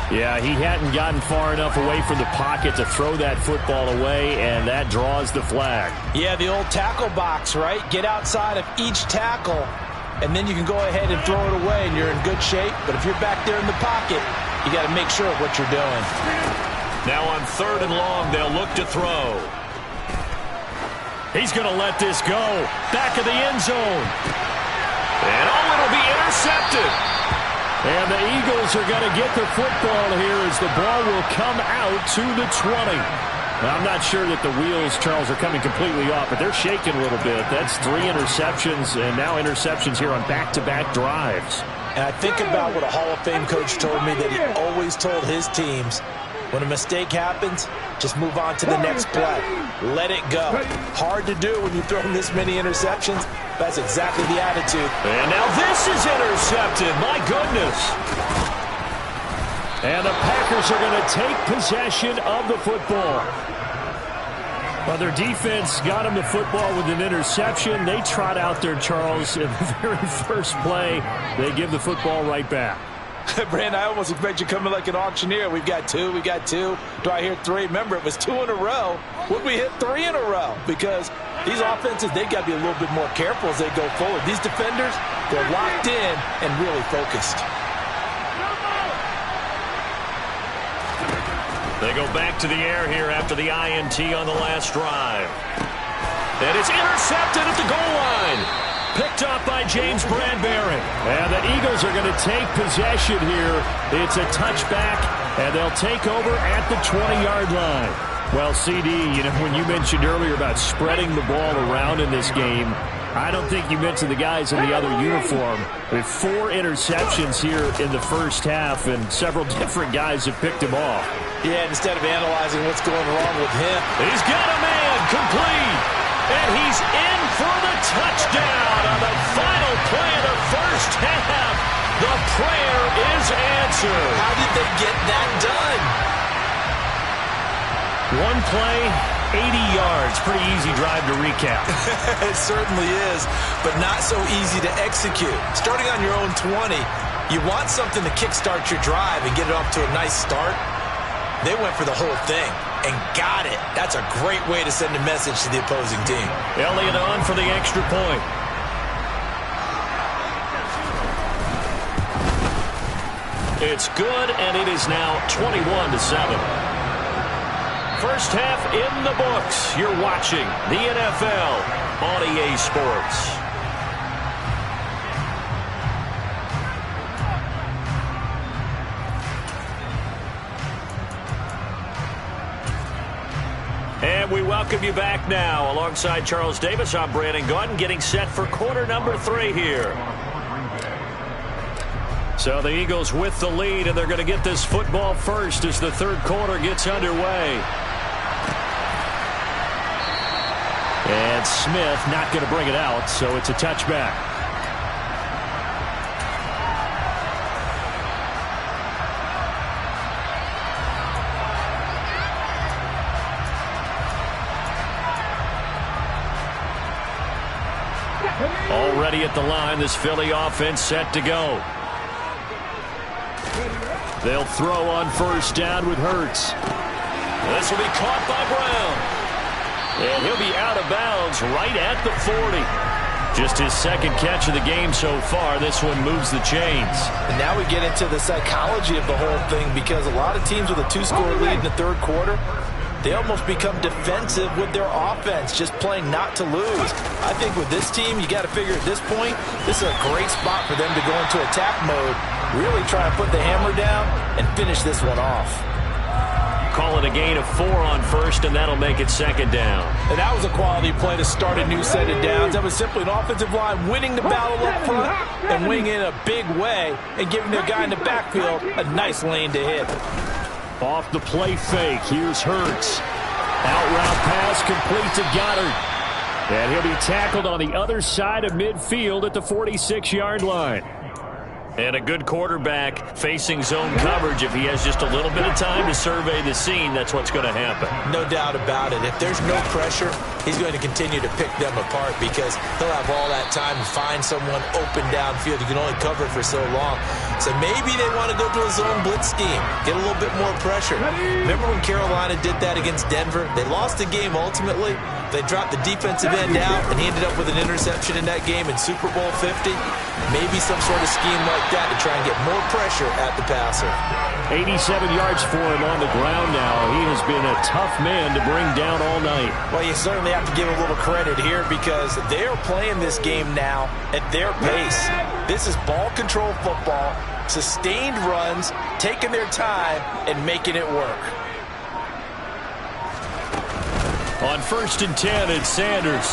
Yeah, he hadn't gotten far enough away from the pocket to throw that football away, and that draws the flag. Yeah, the old tackle box, right? Get outside of each tackle, and then you can go ahead and throw it away, and you're in good shape. But if you're back there in the pocket, you got to make sure of what you're doing. Now on 3rd and long, they'll look to throw. He's going to let this go. Back of the end zone. And it'll be intercepted. And the Eagles are going to get the football here as the ball will come out to the 20. Now, I'm not sure that the wheels, Charles, are coming completely off, but they're shaking a little bit. That's 3 interceptions, and now interceptions here on back-to-back drives. And I think about what a Hall of Fame coach told me that he always told his teams, when a mistake happens, just move on to the next play. Let it go. Hard to do when you've thrown this many interceptions. That's exactly the attitude. And now this is intercepted. My goodness. And the Packers are going to take possession of the football. Well, their defense got them the football with an interception. They trot out there, Charles, in the very first play. They give the football right back. Brandon, I almost expect you coming like an auctioneer. We've got two. Do I hear three? Remember, it was 2 in a row. Would we hit 3 in a row? Because these offenses, they got to be a little bit more careful as they go forward. These defenders, they're locked in and really focused. They go back to the air here after the INT on the last drive. And it's intercepted at the goal line. Picked up by James Bradbury. And the Eagles are going to take possession here. It's a touchback, and they'll take over at the 20-yard line. Well, CD, you know, when you mentioned earlier about spreading the ball around in this game, I don't think you mentioned the guys in the other uniform. With 4 interceptions here in the first half, and several different guys have picked him off. Yeah, instead of analyzing what's going wrong with him. He's got a man complete. And he's in for the touchdown on the final play of the first half. The prayer is answered. How did they get that done? One play, 80 yards. Pretty easy drive to recap. It certainly is, but not so easy to execute. Starting on your own 20, you want something to kickstart your drive and get it off to a nice start. They went for the whole thing and got it. That's a great way to send a message to the opposing team. Elliott on for the extra point. It's good, and it is now 21-7. First half in the books. You're watching the NFL on EA Sports. And we welcome you back now. Alongside Charles Davis, I'm Brandon Gaudin, getting set for quarter number 3 here. So the Eagles with the lead, and they're going to get this football first as the third quarter gets underway. And Smith not going to bring it out, so it's a touchback. Already at the line, this Philly offense set to go. They'll throw on first down with Hurts. This will be caught by Brown. And he'll be out of bounds right at the 40. Just his second catch of the game so far. This one moves the chains. And now we get into the psychology of the whole thing, because a lot of teams with a 2-score lead in the third quarter, they almost become defensive with their offense, just playing not to lose. I think with this team, you got to figure at this point, this is a great spot for them to go into attack mode, really try and put the hammer down and finish this one off. Call it a gain of 4 on first, and that'll make it second down. And that was a quality play to start a new set of downs. That was simply an offensive line winning the battle up front and winning in a big way and giving their guy in the backfield a nice lane to hit. Off the play fake, here's Hurts. Out route pass complete to Goddard. And he'll be tackled on the other side of midfield at the 46-yard line. And a good quarterback facing zone coverage. If he has just a little bit of time to survey the scene, that's what's going to happen. No doubt about it. If there's no pressure, he's going to continue to pick them apart, because he'll have all that time to find someone open downfield. You can only cover for so long. So maybe they want to go to a zone blitz scheme, get a little bit more pressure. Remember when Carolina did that against Denver? They lost the game ultimately. They dropped the defensive end out, and he ended up with an interception in that game in Super Bowl 50. Maybe some sort of scheme like that to try and get more pressure at the passer. 87 yards for him on the ground now. He has been a tough man to bring down all night. Well, you certainly have to give a little credit here, because they're playing this game now at their pace. This is ball control football, sustained runs, taking their time, and making it work. On 1st and 10, it's Sanders.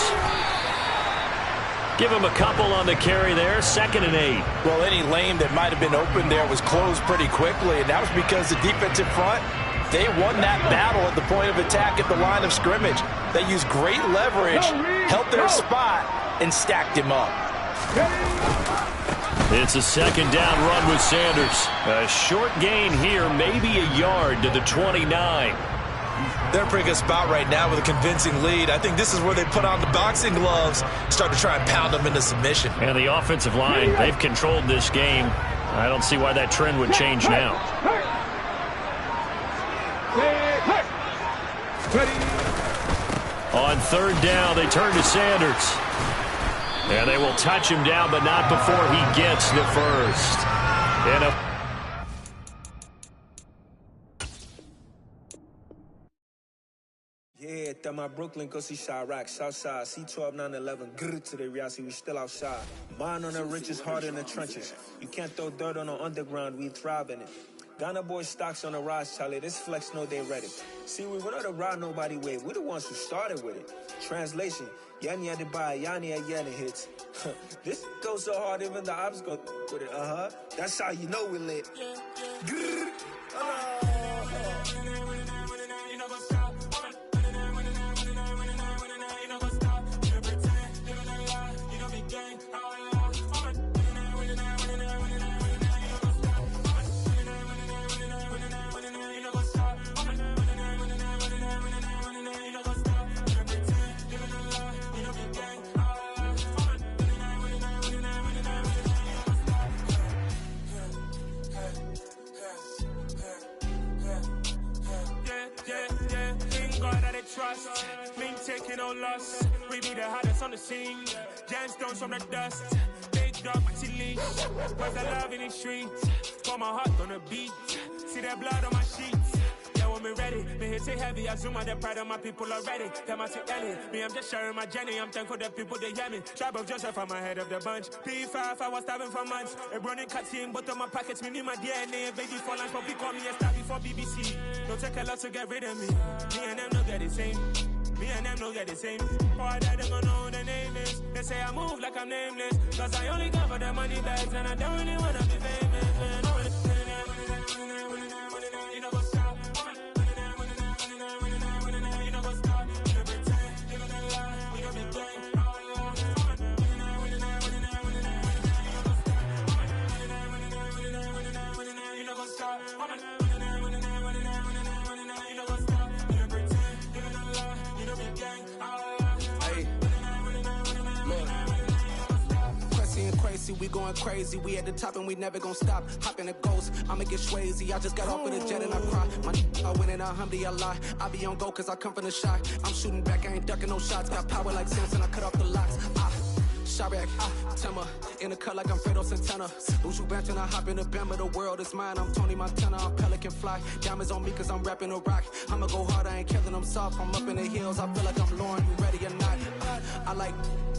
Give him a couple on the carry there. 2nd and 8. Well, any lane that might have been open there was closed pretty quickly, and that was because the defensive front, they won that battle at the point of attack at the line of scrimmage. They used great leverage, held their spot, and stacked him up. It's a second down run with Sanders. A short gain here, maybe a yard to the 29. They're pretty good spot right now with a convincing lead. I think this is where they put on the boxing gloves, start to try and pound them into submission. And the offensive line, they've controlled this game. I don't see why that trend would change now. On third down, they turn to Sanders. And they will touch him down, but not before he gets the first. Yeah, that my Brooklyn, go see Chirac, Southside, C12, 911, grrr to the reality, we still outside. Mine on the riches, hard in the trenches. You can't throw dirt on the underground, we thrive in it. Ghana boy stocks on the rise, Charlie, this flex know they ready. See, we not the ride nobody with, we the ones who started with it. Translation, Yanni had to buy, Yanni had Yanni hits. This goes so hard, even the ops go with it, That's how you know we lit. Grrr. Trust, mean taking no loss. We be the hottest on the scene. Gemstones from the dust. Big dog, my leash. Where's the love in the streets? Pour my heart on the beat. See that blood on my sheets. Yeah, when me ready, me hit it heavy. I zoom out the pride of my people already. Tell my sick Ellie, me I'm just sharing my journey. I'm thankful that people they hear me. Tribe of Joseph, I'm ahead of the bunch. P5, I was starving for months. A running cuts in, but on my pockets, me need my DNA. Baby for lunch, but we call me a star before BBC. Don't take a lot to get rid of me. Me and them no get the same. Me and them no get the same. Boy, that they gonna know the name is. They say I move like I'm nameless. Cause I only go for the money bags and I don't really wanna be famous, man. You know what's up? You know what's up? You pretend, you gonna lie, we gonna be gang. You know what's up? Crazy, we going crazy. We at the top and we never gonna stop. Hop in a ghost, I'ma get swayzy. I just got off with a jet and I cry. I win in a Humvee, I lie. I be on go cause I come from the shot. I'm shooting back, I ain't ducking no shots. Got power like Samson, I cut off the locks. Chirac, Timmer, in the cut like I'm Fredo Santana. Uju Banton, I hop in the Bama, the world is mine. I'm Tony Montana, I'm Pelican Fly. Diamonds on me cause I'm rapping a rock. I'ma go hard, I ain't killing them soft. I'm up in the hills, I feel like I'm Lauren, you ready or not? I like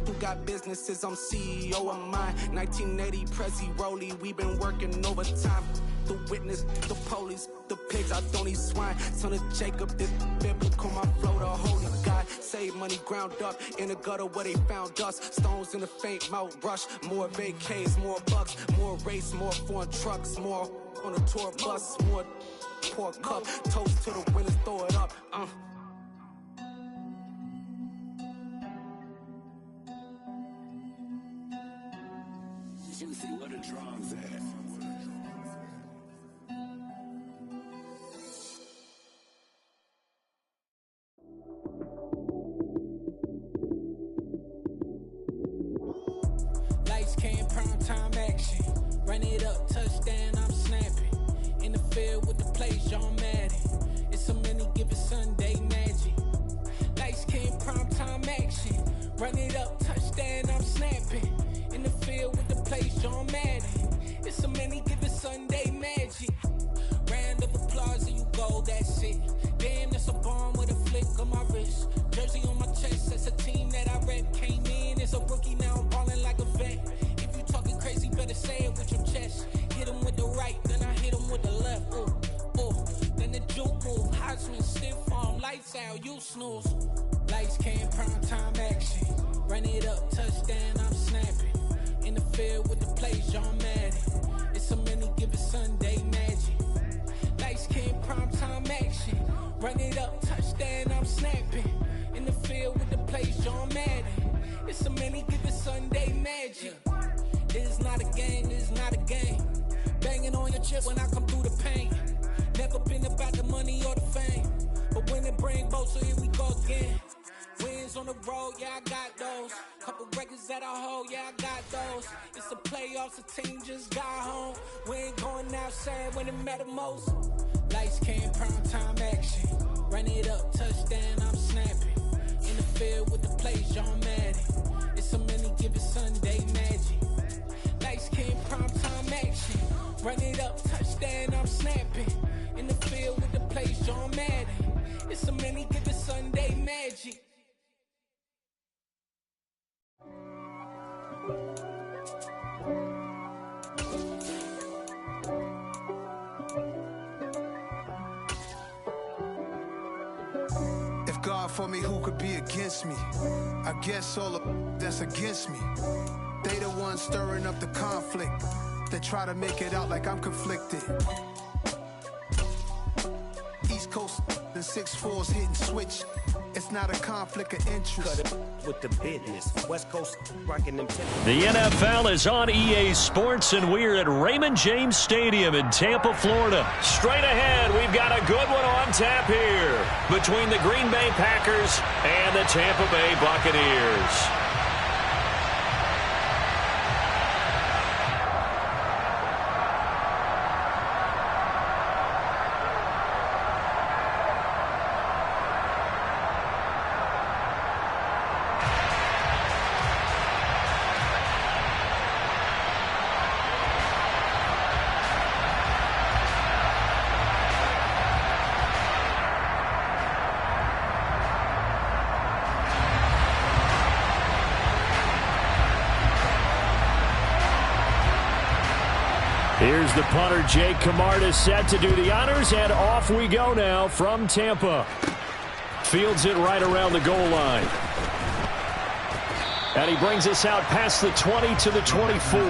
who got businesses, I'm CEO of mine. 1980 Prezi Rolly, we been working overtime. The witness, the police, the pigs, I don't eat swine. Son of Jacob, this biblical, my flow, the holy God. Save money ground up in the gutter where they found us. Stones in the faint mouth rush. More vacays, more bucks, more race, more foreign trucks, more on a tour bus, more pour cup. Toast to the winners, throw it up. You see what a drum's at. Lights came, prime time action. Run it up, touchdown, I'm snapping. In the field with the plays, John Madden. It's a many given Sunday magic. Lights came, prime time action. Run it up, touchdown, I'm snapping. In the field with the plays, John Madden. It's a many given Sunday magic. Round of applause and you go, that's it. Damn, that's a bomb with a flick on my wrist. Jersey on my chest, that's a team that I rep. Came in as a rookie, now I'm ballin' like a vet. If you talking crazy, better say it with your chest. Hit him with the right, then I hit him with the left. Then the juke move, Heisman, stiff arm, lights out, you snooze. Lights came, prime time action. Run it up, touchdown, I'm snapping. In the field with the plays, John Madden. It's a many given Sunday magic. Lights came, prime time action. Run it up, touchdown, I'm snapping. In the field with the plays, John Madden. It's a many given Sunday magic. It's not a game, it's not a game. Banging on your chest when I come through the pain. Never been about the money or the fame, but when it bring both, so here we go again. Wins on the road, yeah, I got those. Couple records that I hold, yeah, I got those. It's the playoffs, the team just got home. We ain't going outside when it matter most. Lights came, prime time action. Run it up, touchdown, I'm snapping. In the field with the plays, John Madden. It's so many given Sunday magic. Lights came, prime time action. Run it up, touchdown, I'm snapping. In the field with the plays, John Madden. It's so many given Sunday magic. If God for me, who could be against me? I guess all of that's against me. They the ones stirring up the conflict. They try to make it out like I'm conflicted. East Coast and 6'4's hitting switch. It's not a conflict of interest. Cut it with the business. West Coast rocking them. The NFL is on EA Sports, and we're at Raymond James Stadium in Tampa, Florida. Straight ahead, we've got a good one on tap here between the Green Bay Packers and the Tampa Bay Buccaneers. Here's the punter, Jake Camarda, set to do the honors, and off we go now from Tampa. Fields it right around the goal line. And he brings us out past the 20 to the 24.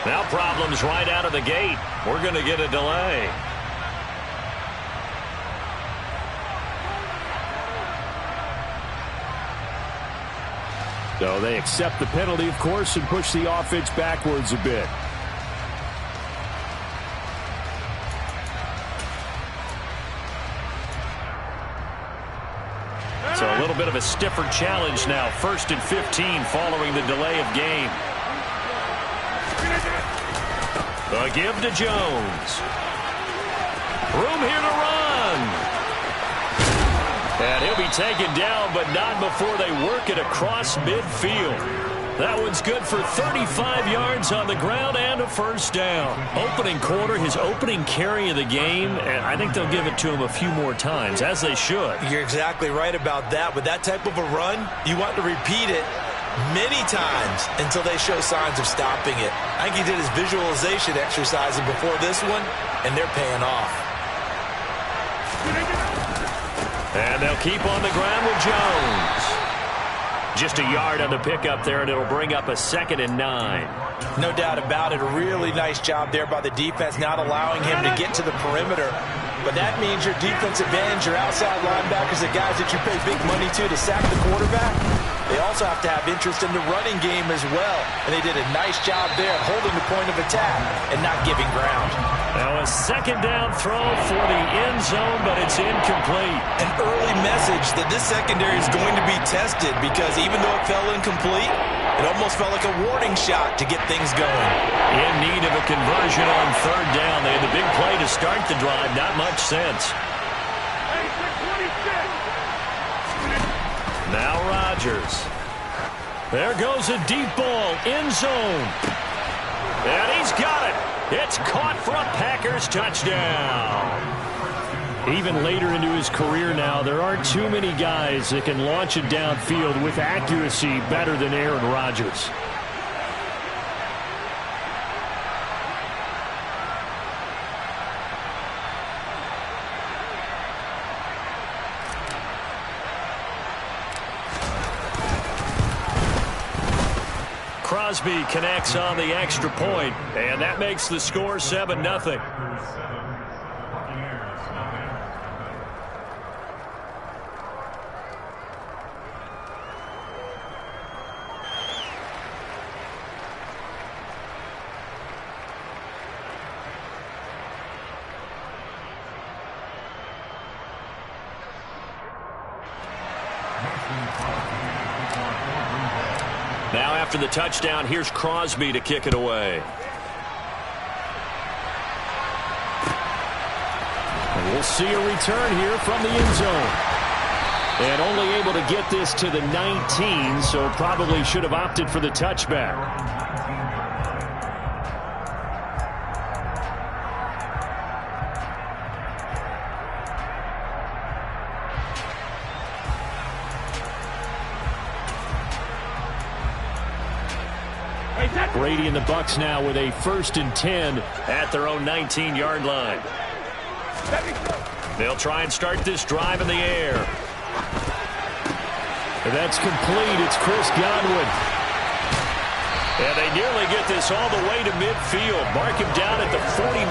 Now problems right out of the gate. We're going to get a delay. So they accept the penalty, of course, and push the offense backwards a bit. So a little bit of a stiffer challenge now. 1st and 15 following the delay of game. The give to Jones. Room here to run. And he'll be taken down, but not before they work it across midfield. That one's good for 35 yards on the ground and a first down. Opening quarter, his opening carry of the game, and I think they'll give it to him a few more times, as they should. You're exactly right about that. With that type of a run, you want to repeat it many times until they show signs of stopping it. I think he did his visualization exercising before this one, and they're paying off. And they'll keep on the ground with Jones. Just a yard on the pickup there, and it'll bring up a 2nd and 9. No doubt about it. A really nice job there by the defense, not allowing him to get to the perimeter. But that means your defensive ends, your outside linebackers, the guys that you pay big money to sack the quarterback, they also have to have interest in the running game as well. And they did a nice job there at holding the point of attack and not giving ground. Now a 2nd down throw for the end zone, but it's incomplete. An early message that this secondary is going to be tested, because even though it fell incomplete, it almost felt like a warning shot to get things going. In need of a conversion on 3rd down. They had the big play to start the drive. Not much sense. Rodgers. There goes a deep ball, end zone. And he's got it. It's caught for a Packers touchdown. Even later into his career now, there aren't too many guys that can launch it downfield with accuracy better than Aaron Rodgers. Crosby connects on the extra point, and that makes the score 7-0. Now after the touchdown, here's Crosby to kick it away. And we'll see a return here from the end zone. And only able to get this to the 19, so probably should have opted for the touchback. Brady and the Bucs now with a 1st and 10 at their own 19-yard line. They'll try and start this drive in the air. And that's complete. It's Chris Godwin. And they nearly get this all the way to midfield. Mark him down at the 49.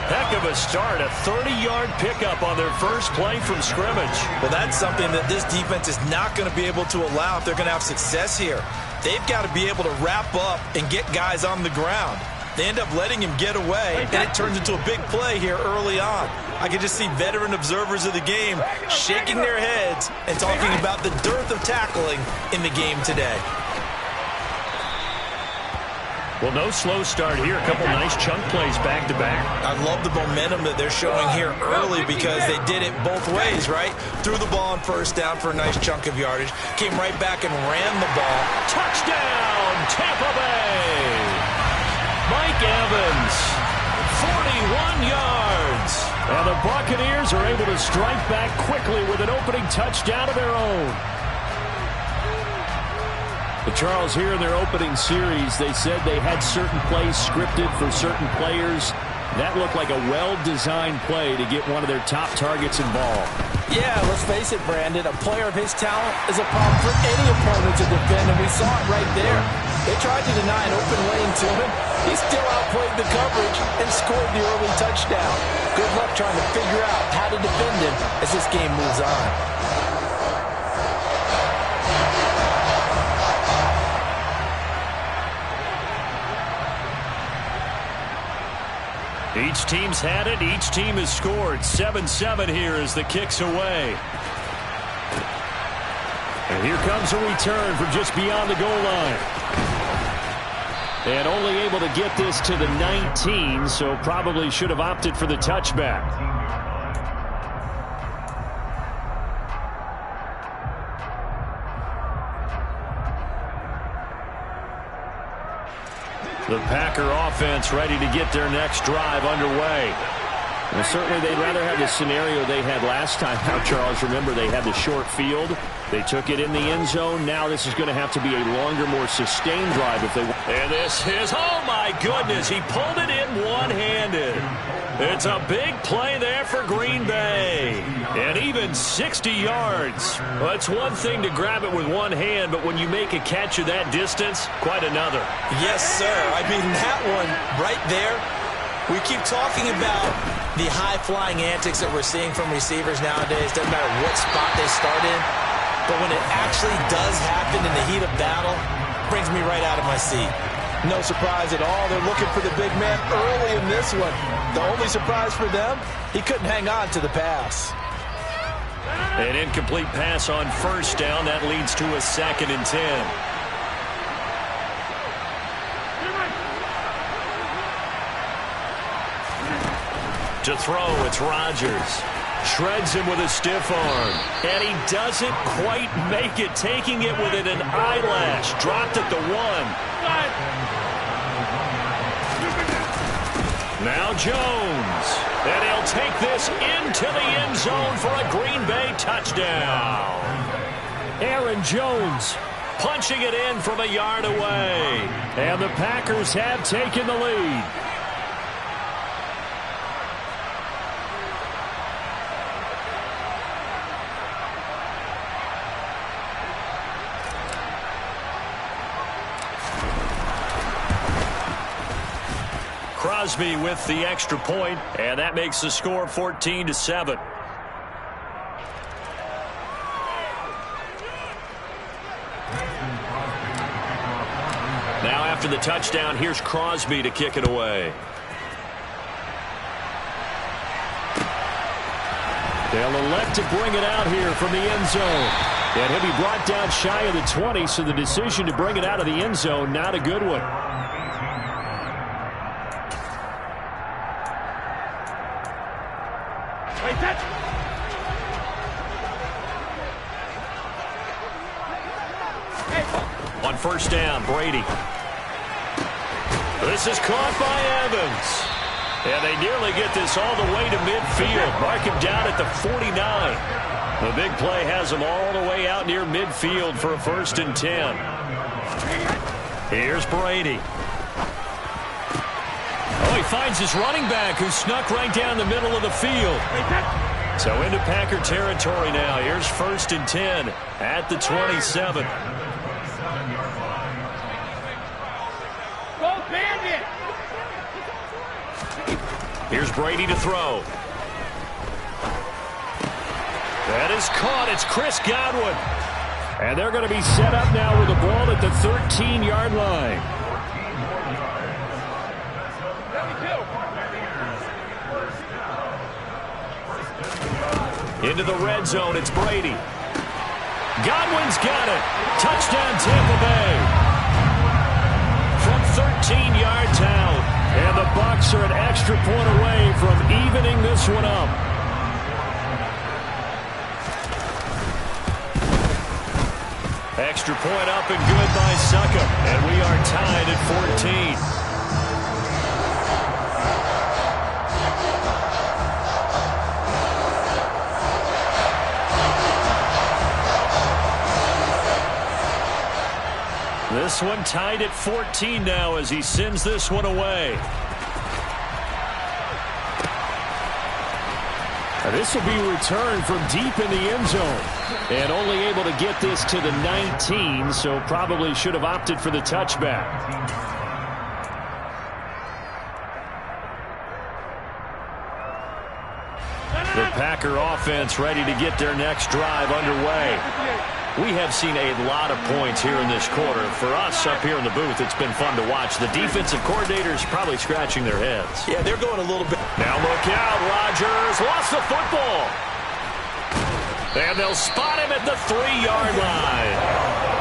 Heck of a start. A 30-yard pickup on their first play from scrimmage. Well, that's something that this defense is not going to be able to allow if they're going to have success here. They've got to be able to wrap up and get guys on the ground. They end up letting him get away, and it turns into a big play here early on. I can just see veteran observers of the game shaking their heads and talking about the dearth of tackling in the game today. Well, no slow start here. A couple nice chunk plays back-to-back. I love the momentum that they're showing here early because they did it both ways, right? Threw the ball on first down for a nice chunk of yardage, came right back and ran the ball. Touchdown, Tampa Bay! Mike Evans, 41 yards. And the Buccaneers are able to strike back quickly with an opening touchdown of their own. But Charles, here in their opening series, they said they had certain plays scripted for certain players. That looked like a well-designed play to get one of their top targets involved. Yeah, let's face it, Brandon. A player of his talent is a problem for any opponent to defend, and we saw it right there. They tried to deny an open lane to him. He still outplayed the coverage and scored the early touchdown. Good luck trying to figure out how to defend him as this game moves on. Each team's had it. Each team has scored. 7-7 here as the kick's away. And here comes a return from just beyond the goal line. And only able to get this to the 19, so probably should have opted for the touchback. The Packer offense ready to get their next drive underway. Well, certainly they'd rather have the scenario they had last time out, Charles. Remember, they had the short field. They took it in the end zone. Now this is going to have to be a longer, more sustained drive if they want. And this is, oh my goodness, he pulled it in one-handed. It's a big play there for Green Bay. And even 60 yards. Well, it's one thing to grab it with one hand, but when you make a catch of that distance, quite another. Yes, sir. I mean, that one right there, we keep talking about the high-flying antics that we're seeing from receivers nowadays. Doesn't matter what spot they start in. But when it actually does happen in the heat of battle, it brings me right out of my seat. No surprise at all. They're looking for the big man early in this one. The only surprise for them, he couldn't hang on to the pass. An incomplete pass on first down. That leads to a 2nd and 10. To throw, it's Rodgers. Shreds him with a stiff arm. And he doesn't quite make it, taking it within an eyelash. Dropped at the 1. Now Jones. And he'll take this into the end zone for a Green Bay touchdown. Aaron Jones punching it in from a yard away. And the Packers have taken the lead. Crosby with the extra point, and that makes the score 14-7. Now after the touchdown, here's Crosby to kick it away. They'll elect to bring it out here from the end zone. And he'll be brought down shy of the 20, so the decision to bring it out of the end zone, not a good one. On first down, Brady. This is caught by Evans. And they nearly get this all the way to midfield. Mark him down at the 49. The big play has him all the way out near midfield for a 1st and 10. Here's Brady. Oh, he finds his running back who snuck right down the middle of the field. So into Packer territory now. Here's 1st and 10 at the 27. Go Bandit! Here's Brady to throw. That is caught. It's Chris Godwin. And they're going to be set up now with the ball at the 13-yard line. Into the red zone, it's Brady. Godwin's got it. Touchdown, Tampa Bay. From 13 yards out. And the Bucs are an extra point away from evening this one up. Extra point up and good by Suckup. And we are tied at 14. This one tied at 14 now as he sends this one away. This will be returned from deep in the end zone. And only able to get this to the 19, so probably should have opted for the touchback. The Packer offense ready to get their next drive underway. We have seen a lot of points here in this quarter. For us up here in the booth, it's been fun to watch. The defensive coordinators probably scratching their heads. Yeah, they're going a little bit. Now look out, Rodgers lost the football. And they'll spot him at the 3-yard line.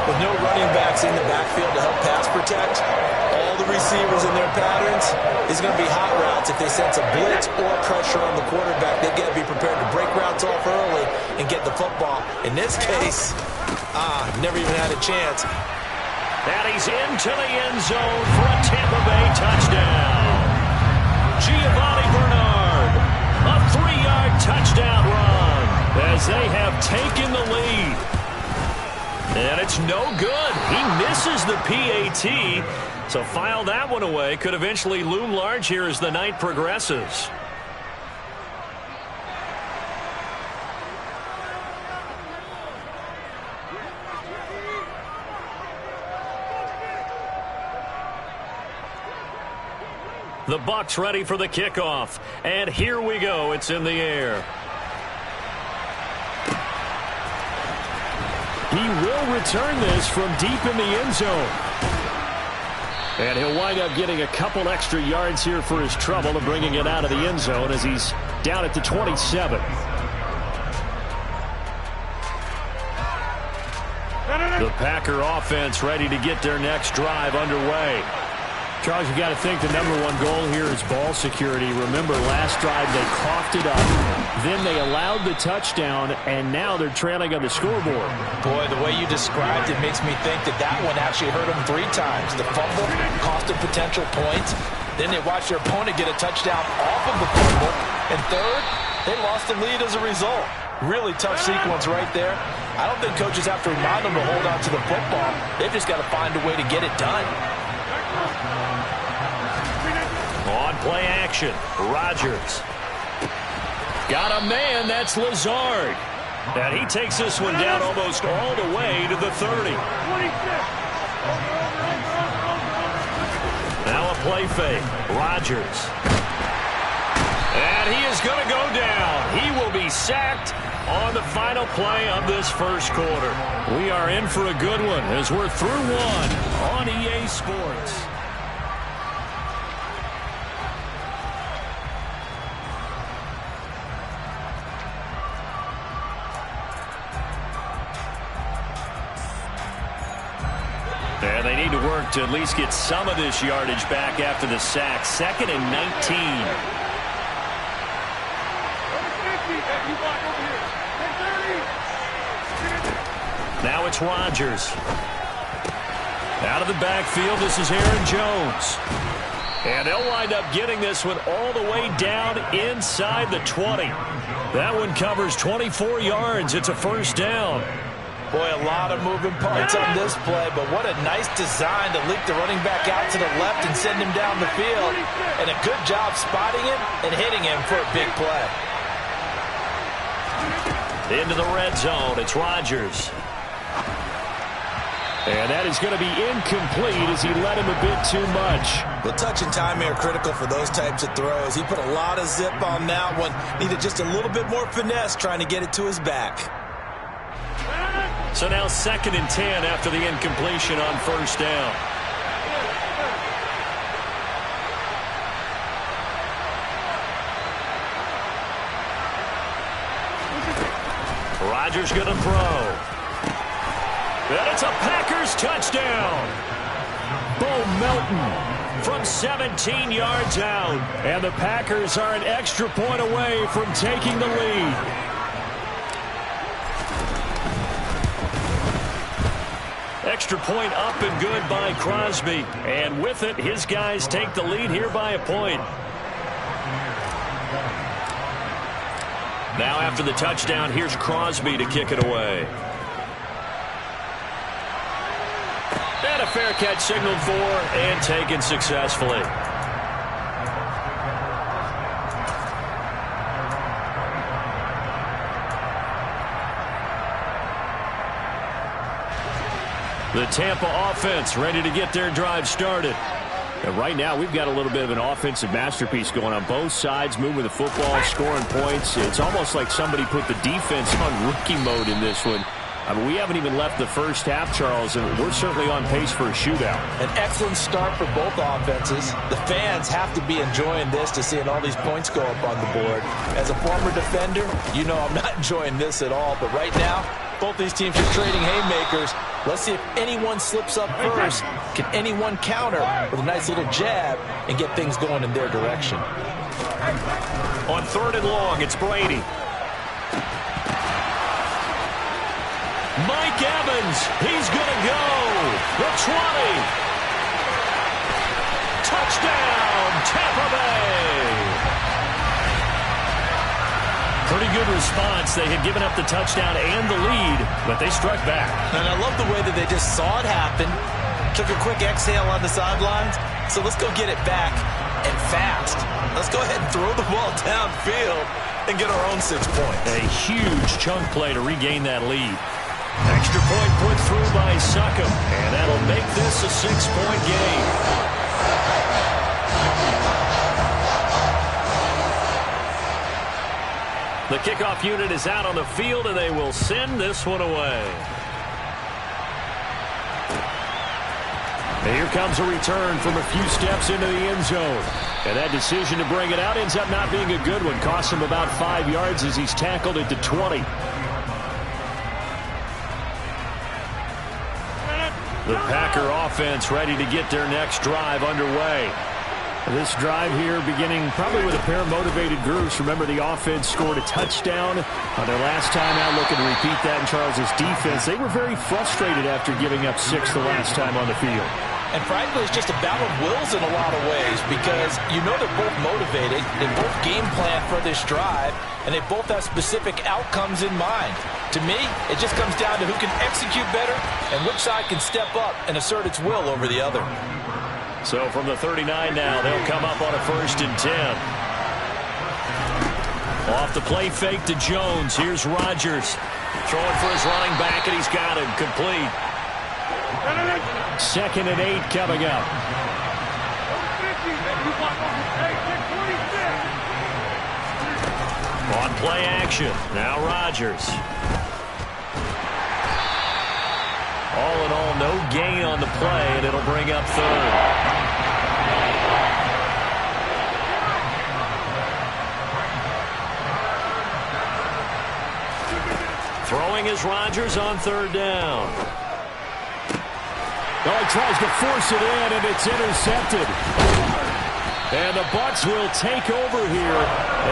With no running backs in the backfield to help pass protect, all the receivers in their patterns is going to be hot routes. If they sense a blitz or pressure on the quarterback, they've got to be prepared to break routes off early and get the football. In this case, never even had a chance. And he's into the end zone for a Tampa Bay touchdown. Giovanni Bernard, a 3-yard touchdown run as they have taken the lead. And it's no good. He misses the PAT. So file that one away. Could eventually loom large here as the night progresses. The Bucs ready for the kickoff. And here we go. It's in the air. He will return this from deep in the end zone. And he'll wind up getting a couple extra yards here for his trouble of bringing it out of the end zone as he's down at the 27. The Packer offense ready to get their next drive underway. Charles, you got to think the #1 goal here is ball security. Remember, last drive they coughed it up. Then they allowed the touchdown, and now they're trailing on the scoreboard. Boy, the way you described it makes me think that one actually hurt them 3 times. The fumble cost them potential points. Then they watched their opponent get a touchdown off of the fumble. And third, they lost the lead as a result. Really tough sequence right there. I don't think coaches have to remind them to hold on to the football. They've just got to find a way to get it done. On play action, Rodgers. Got a man, that's Lazard. And he takes this one down almost all the way to the 30. Now a play fake, Rodgers. And he is going to go down. He will be sacked on the final play of this first quarter. We are in for a good one as we're through one on EA Sports. And they need to work to at least get some of this yardage back after the sack. 2nd and 19. Now it's Rodgers. Out of the backfield, this is Aaron Jones. And they'll wind up getting this one all the way down inside the 20. That one covers 24 yards. It's a first down. Boy, a lot of moving parts on this play, but what a nice design to leak the running back out to the left and send him down the field. And a good job spotting him and hitting him for a big play. Into the red zone, it's Rodgers. And that is going to be incomplete as he led him a bit too much. The touch and timing are critical for those types of throws. He put a lot of zip on that one. Needed just a little bit more finesse trying to get it to his back. So now 2nd and 10 after the incompletion on first down. Rodgers going to throw. And it's a Packers touchdown. Bo Melton from 17 yards out. And the Packers are an extra point away from taking the lead. Extra point up and good by Crosby. And with it, his guys take the lead here by a point. Now after the touchdown, here's Crosby to kick it away. And a fair catch signaled for and taken successfully. The Tampa offense ready to get their drive started. And right now, we've got a little bit of an offensive masterpiece going on both sides, moving the football, scoring points. It's almost like somebody put the defense on rookie mode in this one. I mean, we haven't even left the first half, Charles, and we're certainly on pace for a shootout. An excellent start for both offenses. The fans have to be enjoying this to seeing all these points go up on the board. As a former defender, you know I'm not enjoying this at all. But right now, both these teams are trading haymakers. Let's see if anyone slips up first. Can anyone counter with a nice little jab and get things going in their direction? On 3rd and long, it's Brady. Mike Evans, he's going to go. The 20. Touchdown, Tampa Bay. Pretty good response. They had given up the touchdown and the lead, but they struck back. And I love the way that they just saw it happen. Took a quick exhale on the sidelines. So let's go get it back and fast. Let's go ahead and throw the ball downfield and get our own 6 points. A huge chunk play to regain that lead. Extra point put through by Suckham, and that'll make this a 6-point game. The kickoff unit is out on the field, and they will send this one away. And here comes a return from a few steps into the end zone. And that decision to bring it out ends up not being a good one. Costs him about 5 yards as he's tackled at the 20. The Packer offense ready to get their next drive underway. This drive here beginning probably with a pair of motivated groups. Remember, the offense scored a touchdown on their last time out. Looking to repeat that in Charles' defense. They were very frustrated after giving up 6 the last time on the field. And frankly, it's just a battle of wills in a lot of ways because you know they're both motivated, they both game plan for this drive, and they both have specific outcomes in mind. To me, it just comes down to who can execute better and which side can step up and assert its will over the other. So from the 39 now, they'll come up on a 1st and 10. Off the play fake to Jones. Here's Rodgers throwing for his running back, and he's got him complete. 2nd and 8 coming up. On play action. Now Rodgers. All in all, no gain on the play, and it'll bring up 3rd. Throwing is Rodgers on 3rd down. Oh, he tries to force it in, and it's intercepted. And the Bucs will take over here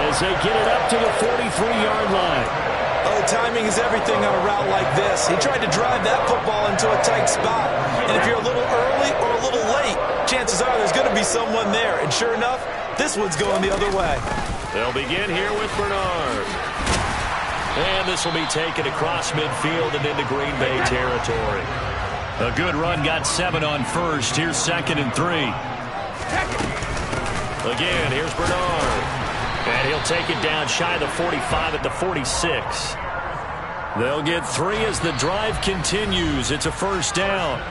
as they get it up to the 43-yard line. Oh, timing is everything on a route like this. He tried to drive that football into a tight spot. And if you're a little early or a little late, chances are there's going to be someone there. And sure enough, this one's going the other way. They'll begin here with Bernard. And this will be taken across midfield and into Green Bay territory. A good run, got 7 on 1st. Here's 2nd and 3. Again, here's Bernard. And he'll take it down shy of the 45 at the 46. They'll get 3 as the drive continues. It's a 1st down.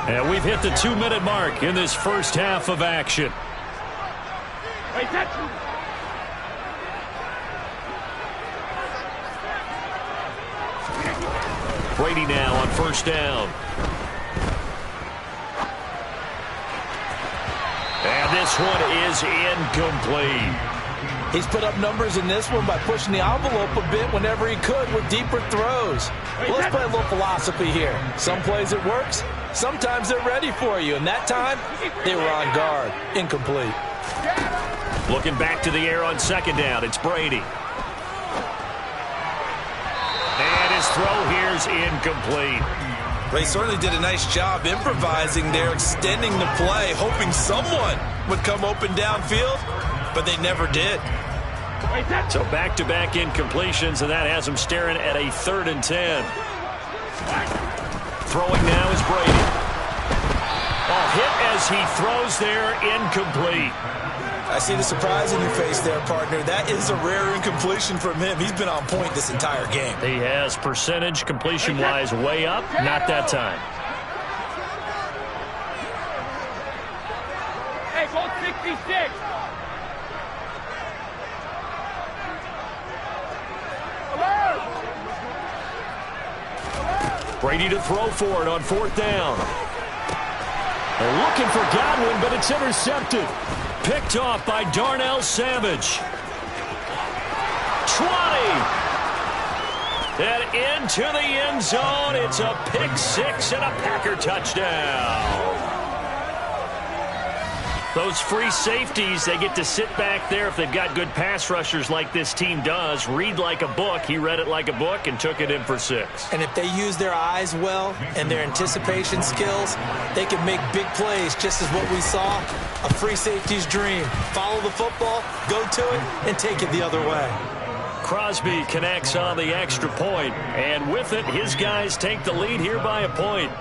And we've hit the 2-minute mark in this first half of action. Brady now on 1st down. And this one is incomplete. He's put up numbers in this one by pushing the envelope a bit whenever he could with deeper throws. Well, let's play a little philosophy here. Some plays it works. Sometimes they're ready for you. And that time, they were on guard. Incomplete. Looking back to the air on 2nd down. It's Brady. And his throw here's incomplete. Ray certainly did a nice job improvising there, extending the play, hoping someone would come open downfield, but they never did. So back-to-back incompletions, and that has him staring at a 3rd and 10. Throwing now is Brady. A hit as he throws there, incomplete. I see the surprise in your face there, partner. That is a rare incompletion from him. He's been on point this entire game. He has percentage completion-wise way up. Not that time. Hey, go 66. Brady to throw for it on 4th down. They're looking for Godwin, but it's intercepted. Picked off by Darnell Savage. 20. And into the end zone. It's a pick 6 and a Packer touchdown. Those free safeties, they get to sit back there if they've got good pass rushers like this team does. Read like a book. He read it like a book and took it in for 6. And if they use their eyes well and their anticipation skills, they can make big plays, just as what we saw. A free safety's dream. Follow the football, go to it, and take it the other way. Crosby connects on the extra point, and with it, his guys take the lead here by a point.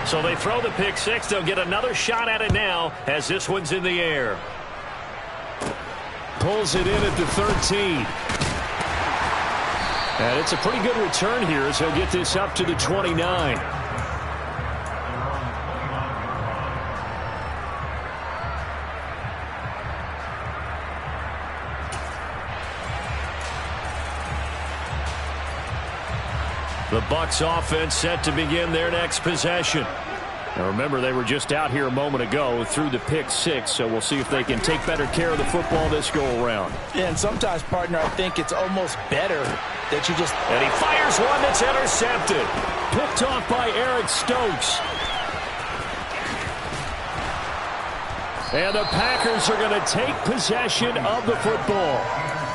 So they throw the pick 6. They'll get another shot at it now as this one's in the air. Pulls it in at the 13. And it's a pretty good return here as he'll get this up to the 29. The Bucs offense set to begin their next possession. Now remember, they were just out here a moment ago through the pick six, so we'll see if they can take better care of the football this go-around. Yeah, and sometimes, partner, I think it's almost better that you just... And he fires one that's intercepted. Picked off by Eric Stokes. And the Packers are going to take possession of the football.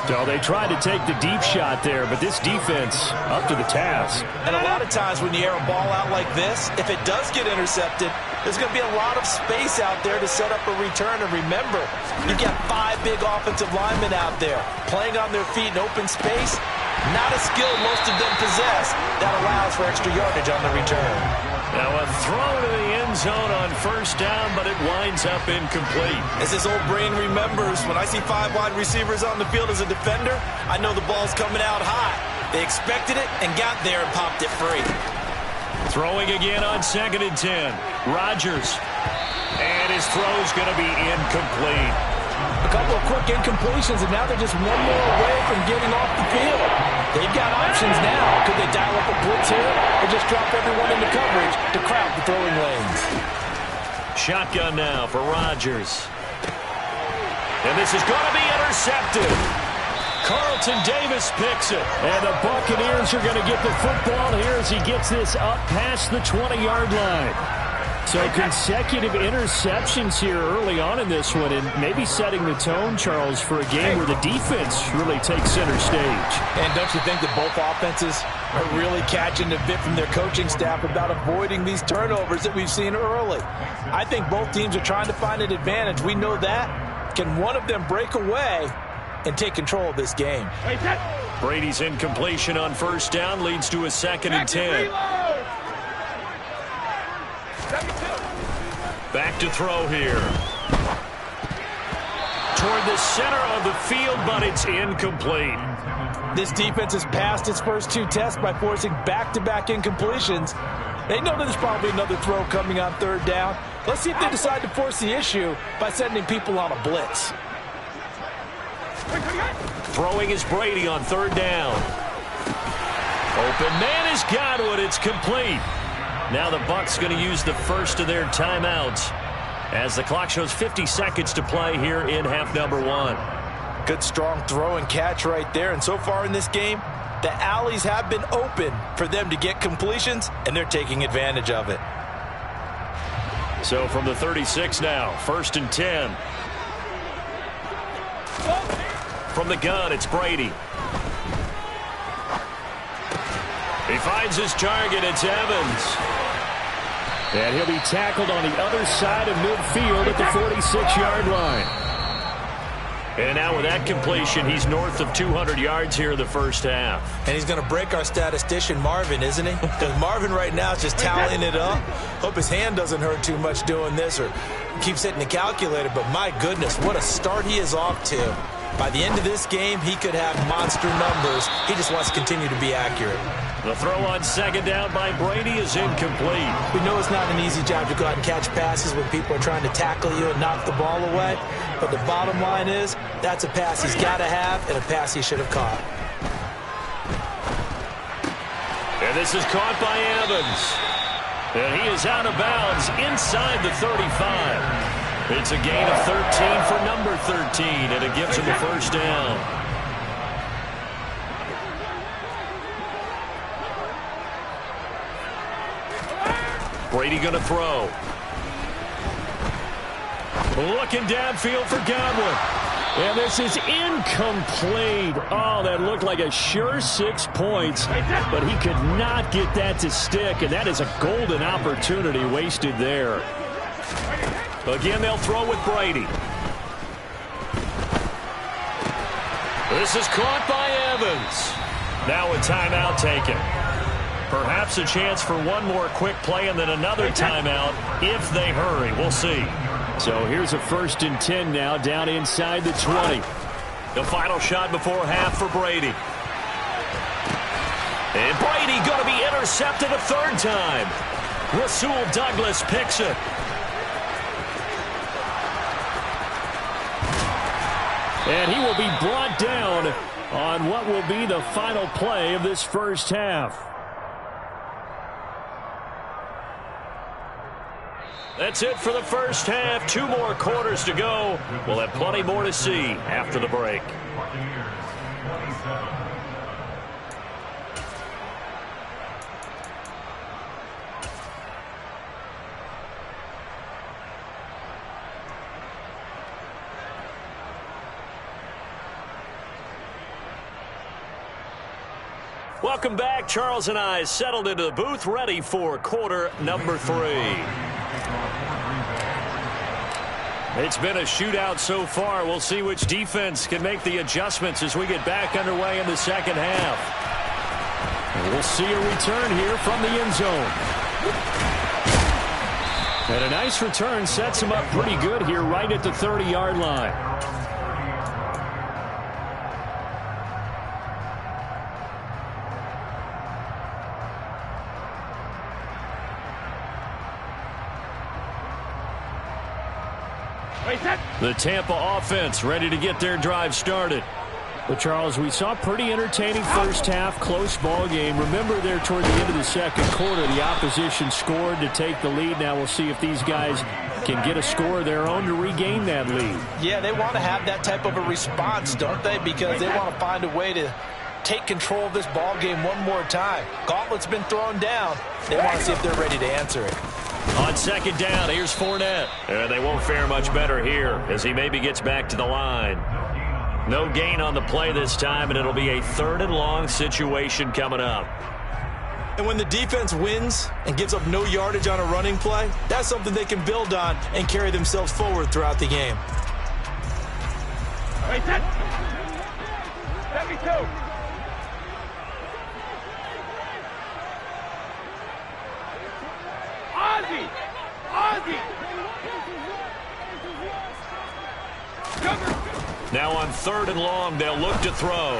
So they tried to take the deep shot there, but this defense up to the task. And a lot of times when you air a ball out like this, if it does get intercepted, there's going to be a lot of space out there to set up a return. And remember, you've got 5 big offensive linemen out there playing on their feet in open space. Not a skill most of them possess. That allows for extra yardage on the return. Now a throw to the end zone on first down, but it winds up incomplete. As this old brain remembers, when I see 5 wide receivers on the field as a defender, I know the ball's coming out high. They expected it and got there and popped it free. Throwing again on 2nd and 10. Rodgers. And his throw's going to be incomplete. A couple of quick incompletions, and now they're just one more away from getting off the field. They've got options now. Could they dial up a blitz here or just drop everyone into coverage to crowd the throwing lanes? Shotgun now for Rodgers. And this is going to be intercepted. Carlton Davis picks it. And the Buccaneers are going to get the football here as he gets this up past the 20-yard line. So consecutive interceptions here early on in this one, and maybe setting the tone, Charles, for a game where the defense really takes center stage. And don't you think that both offenses are really catching the bit from their coaching staff about avoiding these turnovers that we've seen early? I think both teams are trying to find an advantage. We know that. Can one of them break away and take control of this game? Brady's incompletion on first down leads to a 2nd and 10. Back to throw here. Toward the center of the field, but it's incomplete. This defense has passed its first 2 tests by forcing back-to-back incompletions. They know that there's probably another throw coming on 3rd down. Let's see if they decide to force the issue by sending people on a blitz. Throwing is Brady on 3rd down. Open man has got it. It's complete. Now the Bucs going to use the first of their timeouts as the clock shows 50 seconds to play here in half number 1. Good strong throw and catch right there. And so far in this game, the alleys have been open for them to get completions, and they're taking advantage of it. So from the 36 now, 1st and 10. From the gun, it's Brady. He finds his target. It's Evans. And he'll be tackled on the other side of midfield at the 46-yard line. And now with that completion, he's north of 200 yards here in the first half. And he's going to break our statistician, Marvin, isn't he? Because Marvin right now is just tallying it up. Hope his hand doesn't hurt too much doing this or keeps hitting the calculator. But my goodness, what a start he is off to. By the end of this game, he could have monster numbers. He just wants to continue to be accurate. The throw on 2nd down by Brady is incomplete. We know it's not an easy job to go out and catch passes when people are trying to tackle you and knock the ball away. But the bottom line is, that's a pass he's got to have and a pass he should have caught. And this is caught by Evans. And he is out of bounds inside the 35. It's a gain of 13 for number 13, and it gives him a first down. Brady going to throw. Looking downfield for Godwin. And this is incomplete. Oh, that looked like a sure 6 points, but he could not get that to stick, and that is a golden opportunity wasted there. Again, they'll throw with Brady. This is caught by Evans. Now a timeout taken. Perhaps a chance for one more quick play and then another timeout if they hurry. We'll see. So here's a 1st and 10 now down inside the 20. The final shot before half for Brady. And Brady going to be intercepted a 3rd time. Rasul Douglas picks it. And he will be brought down on what will be the final play of this first half. That's it for the first half. 2 more quarters to go. We'll have plenty more to see after the break. Welcome back. Charles and I settled into the booth, ready for quarter number 3. It's been a shootout so far. We'll see which defense can make the adjustments as we get back underway in the second half. And we'll see a return here from the end zone. And a nice return sets him up pretty good here right at the 30-yard line. The Tampa offense ready to get their drive started. But, Charles, we saw a pretty entertaining first half, close ball game. Remember there toward the end of the second quarter, the opposition scored to take the lead. Now we'll see if these guys can get a score of their own to regain that lead. Yeah, they want to have that type of a response, don't they? Because they want to find a way to take control of this ball game one more time. Gauntlet's been thrown down. They want to see if they're ready to answer it. On second down, here's Fournette. And they won't fare much better here as he maybe gets back to the line. No gain on the play this time, and it'll be a 3rd and long situation coming up. And when the defense wins and gives up no yardage on a running play, that's something they can build on and carry themselves forward throughout the game. Wait, set. 72. Ozzy! Now on 3rd and long, they'll look to throw.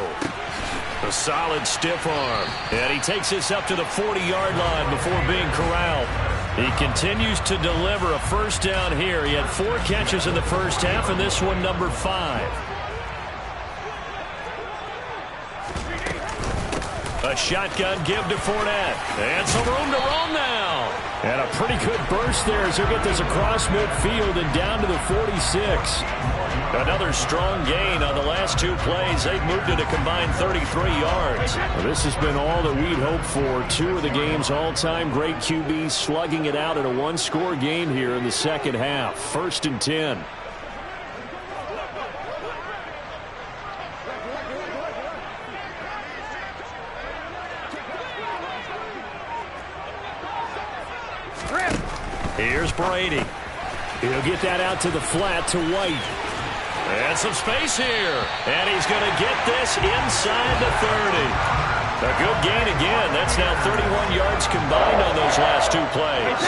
A solid stiff arm. And he takes this up to the 40-yard line before being corralled. He continues to deliver a first down here. He had 4 catches in the first half, and this one number 5. A shotgun give to Fournette. And some room to roam now. And a pretty good burst there as he'll get this across midfield and down to the 46. Another strong gain on the last 2 plays. They've moved it a combined 33 yards. Well, this has been all that we'd hoped for. 2 of the game's all-time great QBs slugging it out in a 1-score game here in the second half. 1st and 10. Here's Brady. He'll get that out to the flat to White. And some space here. And he's going to get this inside the 30. A good gain again. That's now 31 yards combined on those last 2 plays.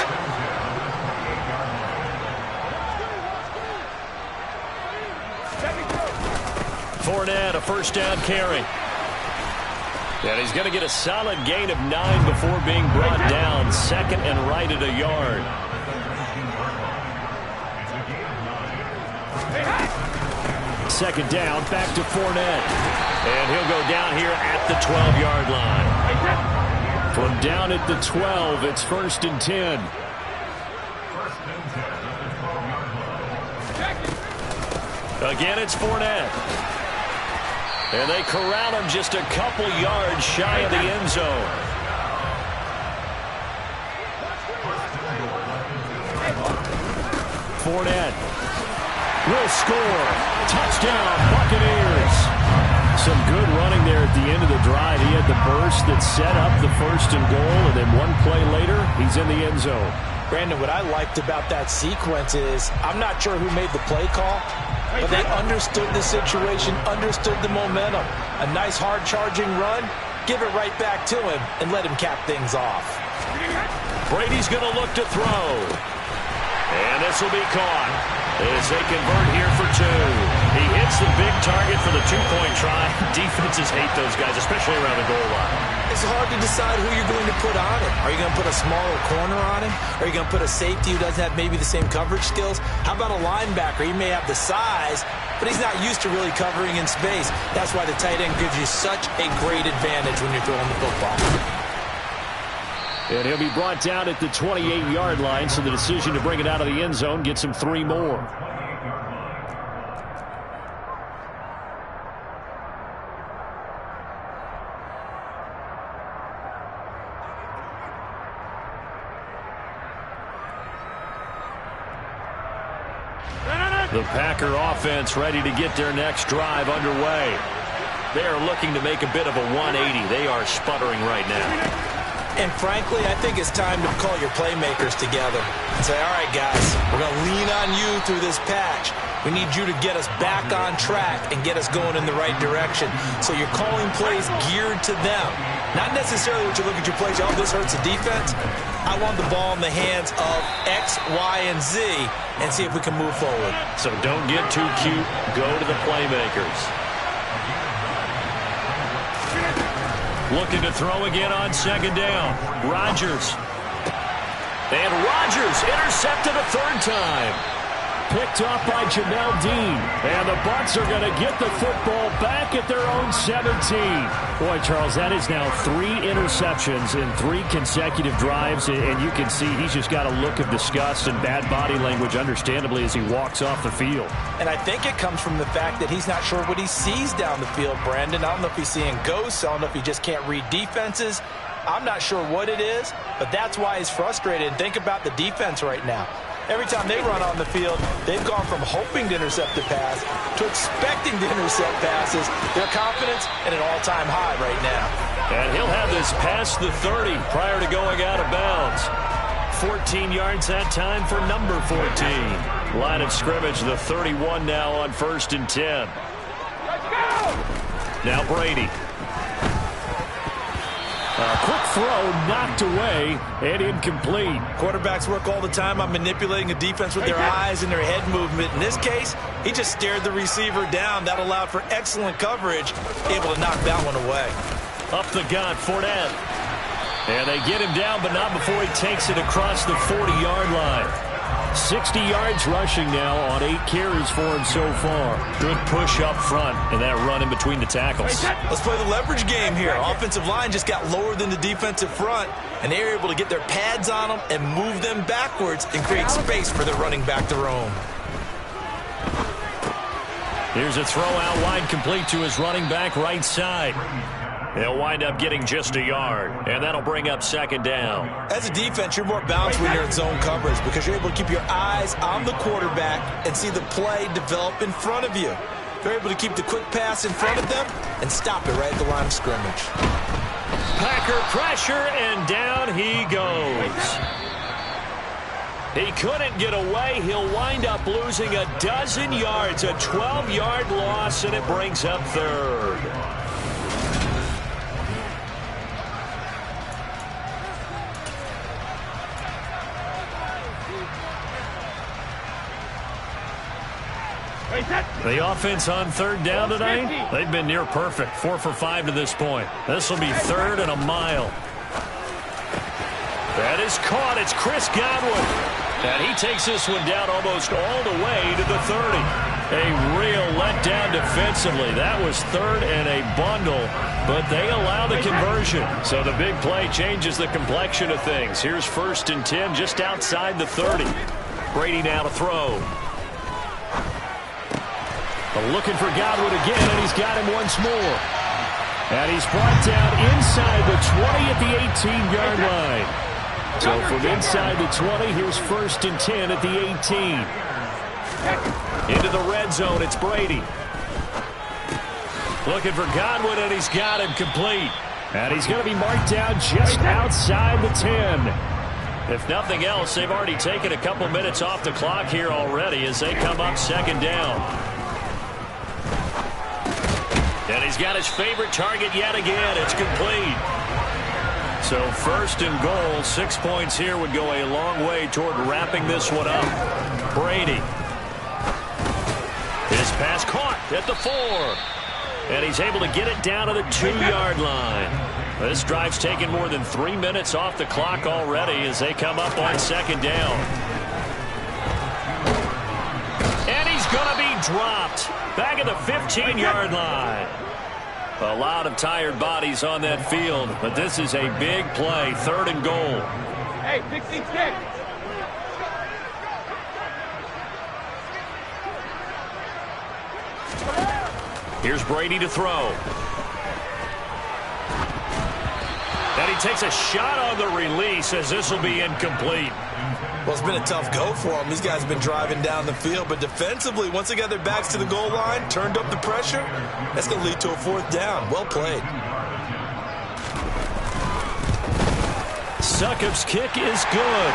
Fournette, a first down carry. And he's going to get a solid gain of 9 before being brought down. 2nd and right at a yard. Second down, back to Fournette. And he'll go down here at the 12-yard line. From down at the 12, it's 1st and 10. Again, it's Fournette. And they corral him just a couple yards shy of the end zone. Fournette will score. Touchdown, Buccaneers. Some good running there at the end of the drive. He had the burst that set up the 1st and goal, and then 1 play later, he's in the end zone. Brandon, what I liked about that sequence is I'm not sure who made the play call, but they understood the situation, understood the momentum. A nice hard-charging run, give it right back to him, and let him cap things off. Brady's going to look to throw. And this will be caught as they convert here for 2. He hits the big target for the 2-point try. Defenses hate those guys, especially around the goal line. It's hard to decide who you're going to put on him. Are you going to put a smaller corner on him? Are you going to put a safety who doesn't have maybe the same coverage skills? How about a linebacker? He may have the size, but he's not used to really covering in space. That's why the tight end gives you such a great advantage when you're throwing the football. And he'll be brought down at the 28-yard line, so the decision to bring it out of the end zone gets him 3 more. The Packer offense ready to get their next drive underway. They are looking to make a bit of a 180. They are sputtering right now. And frankly, I think it's time to call your playmakers together and say, all right, guys, we're going to lean on you through this patch. We need you to get us back on track and get us going in the right direction. So you're calling plays geared to them. Not necessarily what you look at your plays, oh, this hurts the defense. I want the ball in the hands of X, Y, and Z and see if we can move forward. So don't get too cute. Go to the playmakers. Looking to throw again on second down. Rodgers. And Rodgers intercepted a third time. Picked off by Jamel Dean. And the Bucs are going to get the football back at their own 17. Boy, Charles, that is now 3 interceptions in 3 consecutive drives. And you can see he's just got a look of disgust and bad body language, understandably, as he walks off the field. And I think it comes from the fact that he's not sure what he sees down the field, Brandon. I don't know if he's seeing ghosts. I don't know if he just can't read defenses. I'm not sure what it is, but that's why he's frustrated. And think about the defense right now. Every time they run on the field, they've gone from hoping to intercept a pass to expecting to intercept passes. Their confidence at an all-time high right now. And he'll have this past the 30 prior to going out of bounds. 14 yards that time for number 14. Line of scrimmage, the 31 now on 1st and 10. Now Brady. A quick throw knocked away and incomplete. Quarterbacks work all the time on manipulating a defense with their eyes and their head movement. In this case, he just stared the receiver down. That allowed for excellent coverage, able to knock that one away. Up the gut, Fournette. And they get him down, but not before he takes it across the 40-yard line. 60 yards rushing now on 8 carries for him so far. Good push up front and that run in between the tackles. Let's play the leverage game here. Offensive line just got lower than the defensive front, and they were able to get their pads on them and move them backwards and create space for their running back to roam. Here's a throw out wide, complete to his running back right side. They'll wind up getting just a yard, and that'll bring up second down. As a defense, you're more balanced when you're in zone coverage because you're able to keep your eyes on the quarterback and see the play develop in front of you. They're able to keep the quick pass in front of them and stop it right at the line of scrimmage. Packer pressure, and down he goes. He couldn't get away. He'll wind up losing a dozen yards, a 12-yard loss, and it brings up third. The offense on third down tonight, they've been near perfect. 4 for 5 to this point. This will be 3rd and a mile. That is caught. It's Chris Godwin. And he takes this one down almost all the way to the 30. A real letdown defensively. That was 3rd and a bundle, but they allow the conversion. So the big play changes the complexion of things. Here's 1st and 10 just outside the 30. Brady now to throw. Looking for Godwin again, and he's got him once more. And he's brought down inside the 20 at the 18-yard line. So from inside the 20, here's 1st and 10 at the 18. Into the red zone, it's Brady. Looking for Godwin, and he's got him complete. And he's going to be marked down just outside the 10. If nothing else, they've already taken a couple minutes off the clock here already as they come up second down. And he's got his favorite target yet again. It's complete. So 1st and goal, 6 points here would go a long way toward wrapping this one up. Brady. His pass caught at the 4. And he's able to get it down to the 2-yard line. This drive's taken more than 3 minutes off the clock already as they come up on second down. And he's going to be dropped back at the 15-yard line. A lot of tired bodies on that field, but this is a big play, 3rd and goal. Hey, 66. Here's Brady to throw. And he takes a shot on the release as this will be incomplete. Well, it's been a tough go for them. These guys have been driving down the field, but defensively, once they got their backs to the goal line, turned up the pressure, that's going to lead to a 4th down. Well played. Succop's kick is good.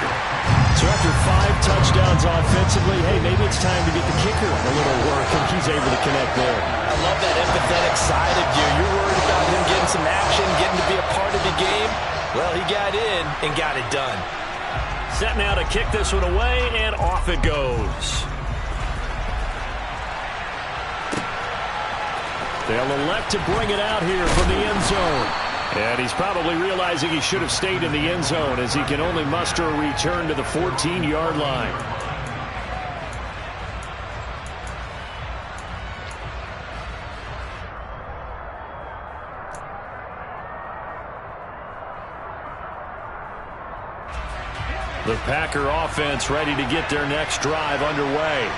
So after 5 touchdowns offensively, hey, maybe it's time to get the kicker a little work, and he's able to connect there. I love that empathetic side of you. You're worried about him getting some action, getting to be a part of the game. Well, he got in and got it done. Set now to kick this one away, and off it goes. They'll elect to bring it out here from the end zone. And he's probably realizing he should have stayed in the end zone as he can only muster a return to the 14-yard line. The Packer offense ready to get their next drive underway.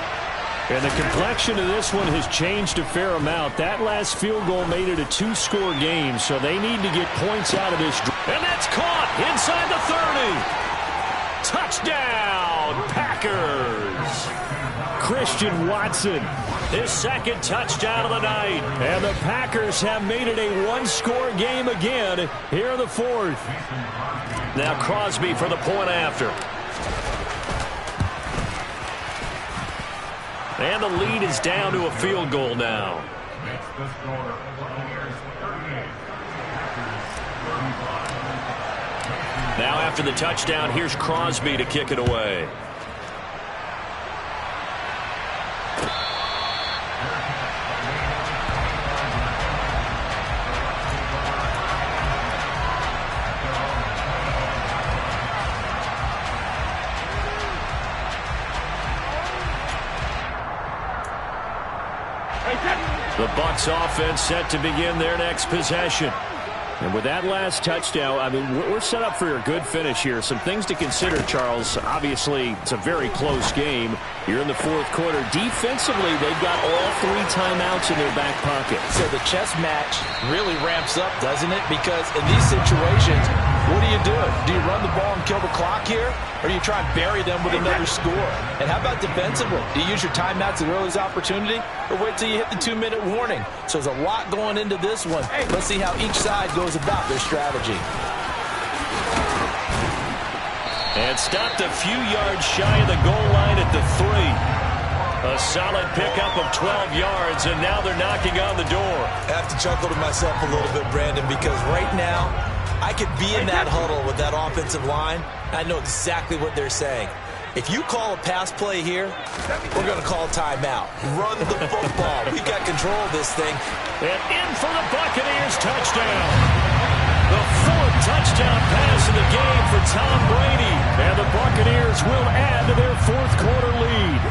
And the complexion of this one has changed a fair amount. That last field goal made it a 2-score game, so they need to get points out of this. And that's caught inside the 30. Touchdown, Packers. Christian Watson, his 2nd touchdown of the night. And the Packers have made it a 1-score game again here in the 4th. Now Crosby for the point after. And the lead is down to a field goal now. Now after the touchdown, here's Crosby to kick it away. The Bucs offense set to begin their next possession. And with that last touchdown, I mean, we're set up for a good finish here. Some things to consider, Charles. Obviously, it's a very close game. You're in the 4th quarter. Defensively, they've got all 3 timeouts in their back pocket. So the chess match really ramps up, doesn't it? Because in these situations, what do you do? Do you run the ball and kill the clock here? Or do you try and bury them with another score? And how about defensively? Do you use your timeouts at earliest opportunity? Or wait till you hit the 2-minute warning? So there's a lot going into this one. Let's see how each side goes about their strategy. And stopped a few yards shy of the goal line at the 3. A solid pickup of 12 yards, and now they're knocking on the door. I have to chuckle to myself a little bit, Brandon, because right now, I could be in that huddle with that offensive line. I know exactly what they're saying. If you call a pass play here, we're going to call timeout. Run the football. We've got control of this thing. And in for the Buccaneers touchdown. The 4th touchdown pass of the game for Tom Brady. And the Buccaneers will add to their 4th quarter lead.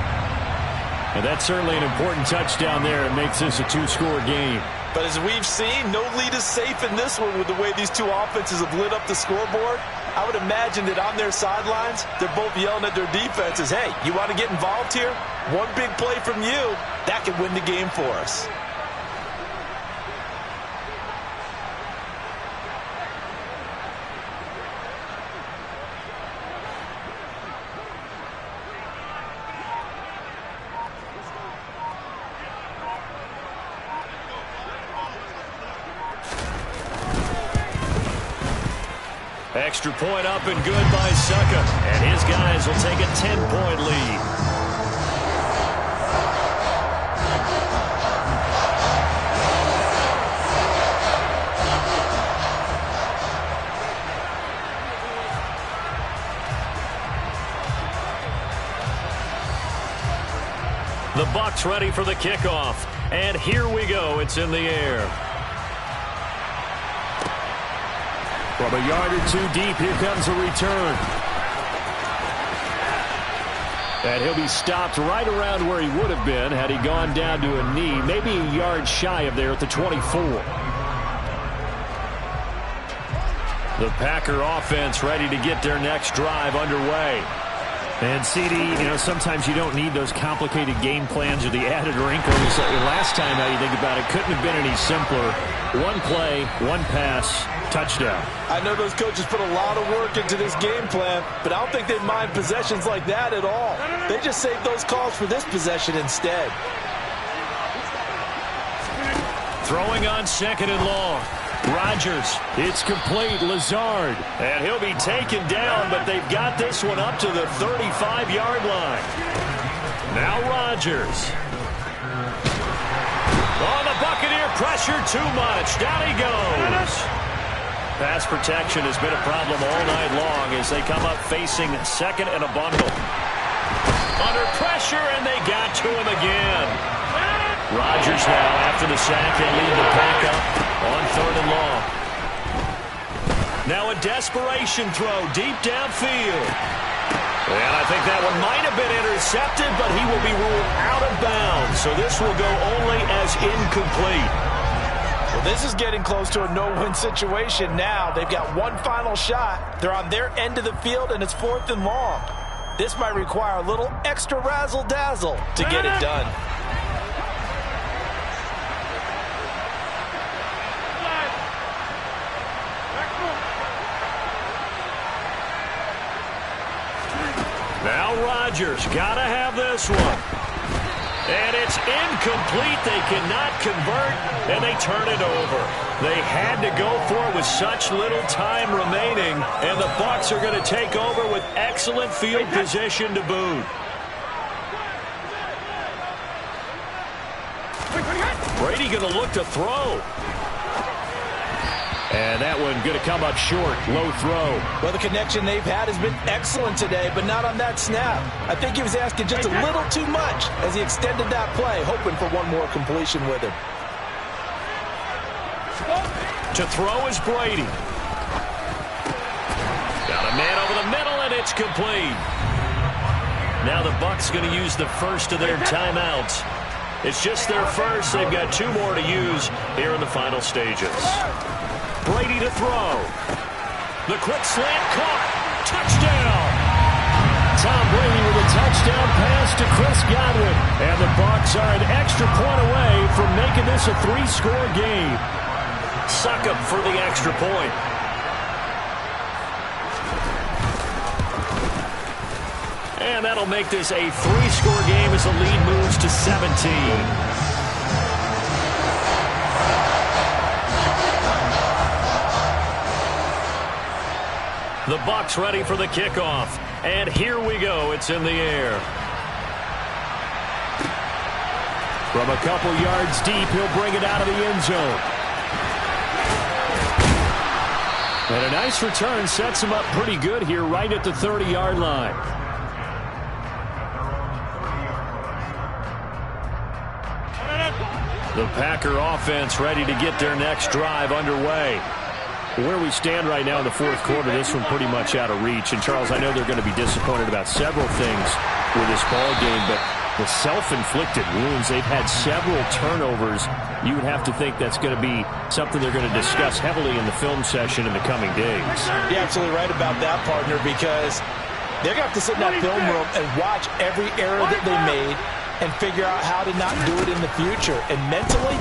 And that's certainly an important touchdown there. It makes this a 2-score game. But as we've seen, no lead is safe in this one with the way these 2 offenses have lit up the scoreboard. I would imagine that on their sidelines, they're both yelling at their defenses, hey, you want to get involved here? One big play from you, that could win the game for us. Extra point up and good by Succop. And his guys will take a 10-point lead. The Bucs ready for the kickoff. And here we go. It's in the air. From a yard or 2 deep, here comes a return. And he'll be stopped right around where he would have been had he gone down to a knee, maybe a yard shy of there at the 24. The Packer offense ready to get their next drive underway. And CD, sometimes you don't need those complicated game plans or the added wrinkles. Last time, how you think about it, couldn't have been any simpler. One play, one pass, touchdown. I know those coaches put a lot of work into this game plan, but I don't think they mind possessions like that at all. They just save those calls for this possession instead. Throwing on 2nd and long. Rodgers, it's complete. Lazard, and he'll be taken down, but they've got this one up to the 35-yard line. Now Rodgers. Oh, the Buccaneer pressure too much. Down he goes. Pass protection has been a problem all night long as they come up facing 2nd and a bundle. Under pressure, and they got to him again. Rodgers now, after the sack, they lead the pack up on 3rd and long. Now a desperation throw deep downfield. And I think that one might have been intercepted, but he will be ruled out of bounds. So this will go only as incomplete. Well, this is getting close to a no-win situation now. They've got one final shot. They're on their end of the field, and it's 4th and long. This might require a little extra razzle-dazzle to get it done. Now Rodgers got to have this one. And it's incomplete. They cannot convert, and they turn it over. They had to go for it with such little time remaining, and the Bucs are going to take over with excellent field position to boot. Brady going to look to throw. And that one going to come up short. Low throw. Well, the connection they've had has been excellent today, but not on that snap. I think he was asking just a little too much as he extended that play, hoping for one more completion with him. To throw is Brady. Got a man over the middle, and it's complete. Now the Bucs going to use the first of their timeouts. It's just their first. They've got 2 more to use here in the final stages. Brady to throw. The quick slant caught. Touchdown. Tom Brady with a touchdown pass to Chris Godwin. And the Bucs are an extra point away from making this a 3-score game. Suck up for the extra point. And that'll make this a 3-score game as the lead moves to 17. The Bucs ready for the kickoff. And here we go. It's in the air. From a couple yards deep, he'll bring it out of the end zone. And a nice return sets him up pretty good here right at the 30-yard line. The Packer offense ready to get their next drive underway. Where we stand right now in the 4th quarter, this one pretty much out of reach. And, Charles, I know they're going to be disappointed about several things with this ball game, but the self-inflicted wounds, they've had several turnovers. You would have to think that's going to be something they're going to discuss heavily in the film session in the coming days. You're absolutely right about that, partner, because they're going to have to sit in that film room and watch every error that they made and figure out how to not do it in the future. And mentally,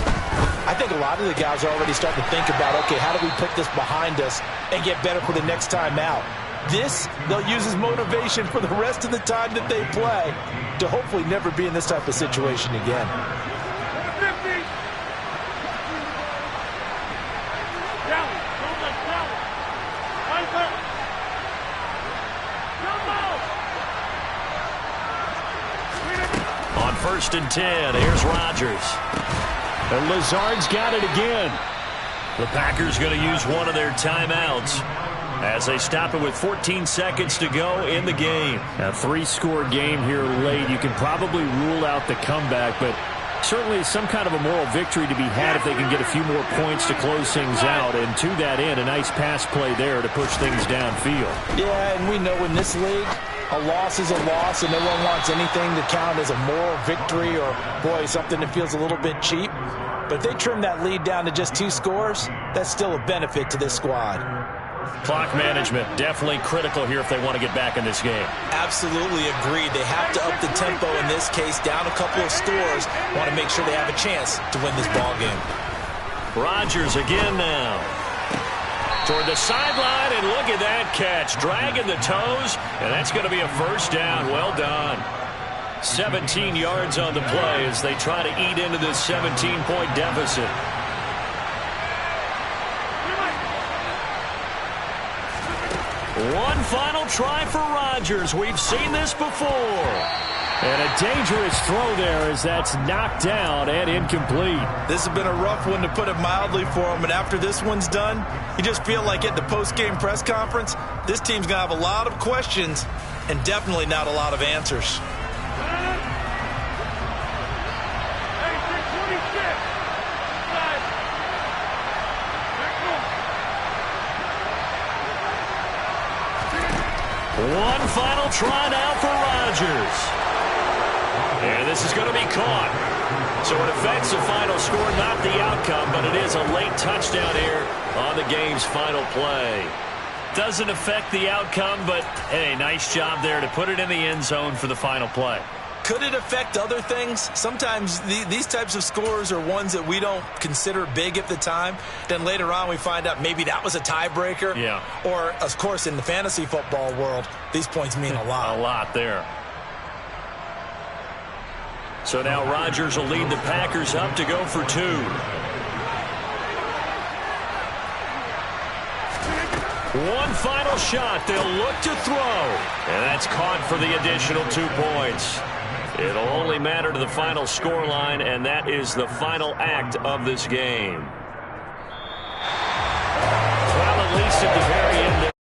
I think a lot of the guys are already starting to think about, okay, how do we put this behind us and get better for the next time out? This, they'll use as motivation for the rest of the time that they play to hopefully never be in this type of situation again. On 1st and 10, here's Rodgers. And Lazard's got it again. The Packers going to use one of their timeouts as they stop it with 14 seconds to go in the game. A 3-score game here late. You can probably rule out the comeback, but certainly some kind of a moral victory to be had if they can get a few more points to close things out. And to that end, a nice pass play there to push things downfield. Yeah, and we know in this league, a loss is a loss, and no one wants anything to count as a moral victory or, boy, something that feels a little bit cheap. But if they trim that lead down to just 2 scores, that's still a benefit to this squad. Clock management definitely critical here if they want to get back in this game. Absolutely agreed. They have to up the tempo in this case, down a couple of scores. Want to make sure they have a chance to win this ball game. Rodgers again now. Toward the sideline, and look at that catch. Dragging the toes, and that's going to be a first down. Well done. 17 yards on the play as they try to eat into this 17-point deficit. One final try for Rodgers. We've seen this before. And a dangerous throw there as that's knocked down and incomplete. This has been a rough one, to put it mildly, for him. And after this one's done, you just feel like at the post-game press conference, this team's going to have a lot of questions and definitely not a lot of answers. One final try now for Rodgers. And this is going to be caught. So it affects the final score, not the outcome, but it is a late touchdown here on the game's final play. Doesn't affect the outcome, but, hey, nice job there to put it in the end zone for the final play. Could it affect other things? Sometimes these types of scores are ones that we don't consider big at the time. Then later on we find out maybe that was a tiebreaker. Yeah. Or, of course, in the fantasy football world, these points mean a lot. A lot there. So now Rodgers will lead the Packers up to go for 2. One final shot. They'll look to throw. And that's caught for the additional 2 points. It'll only matter to the final scoreline, and that is the final act of this game.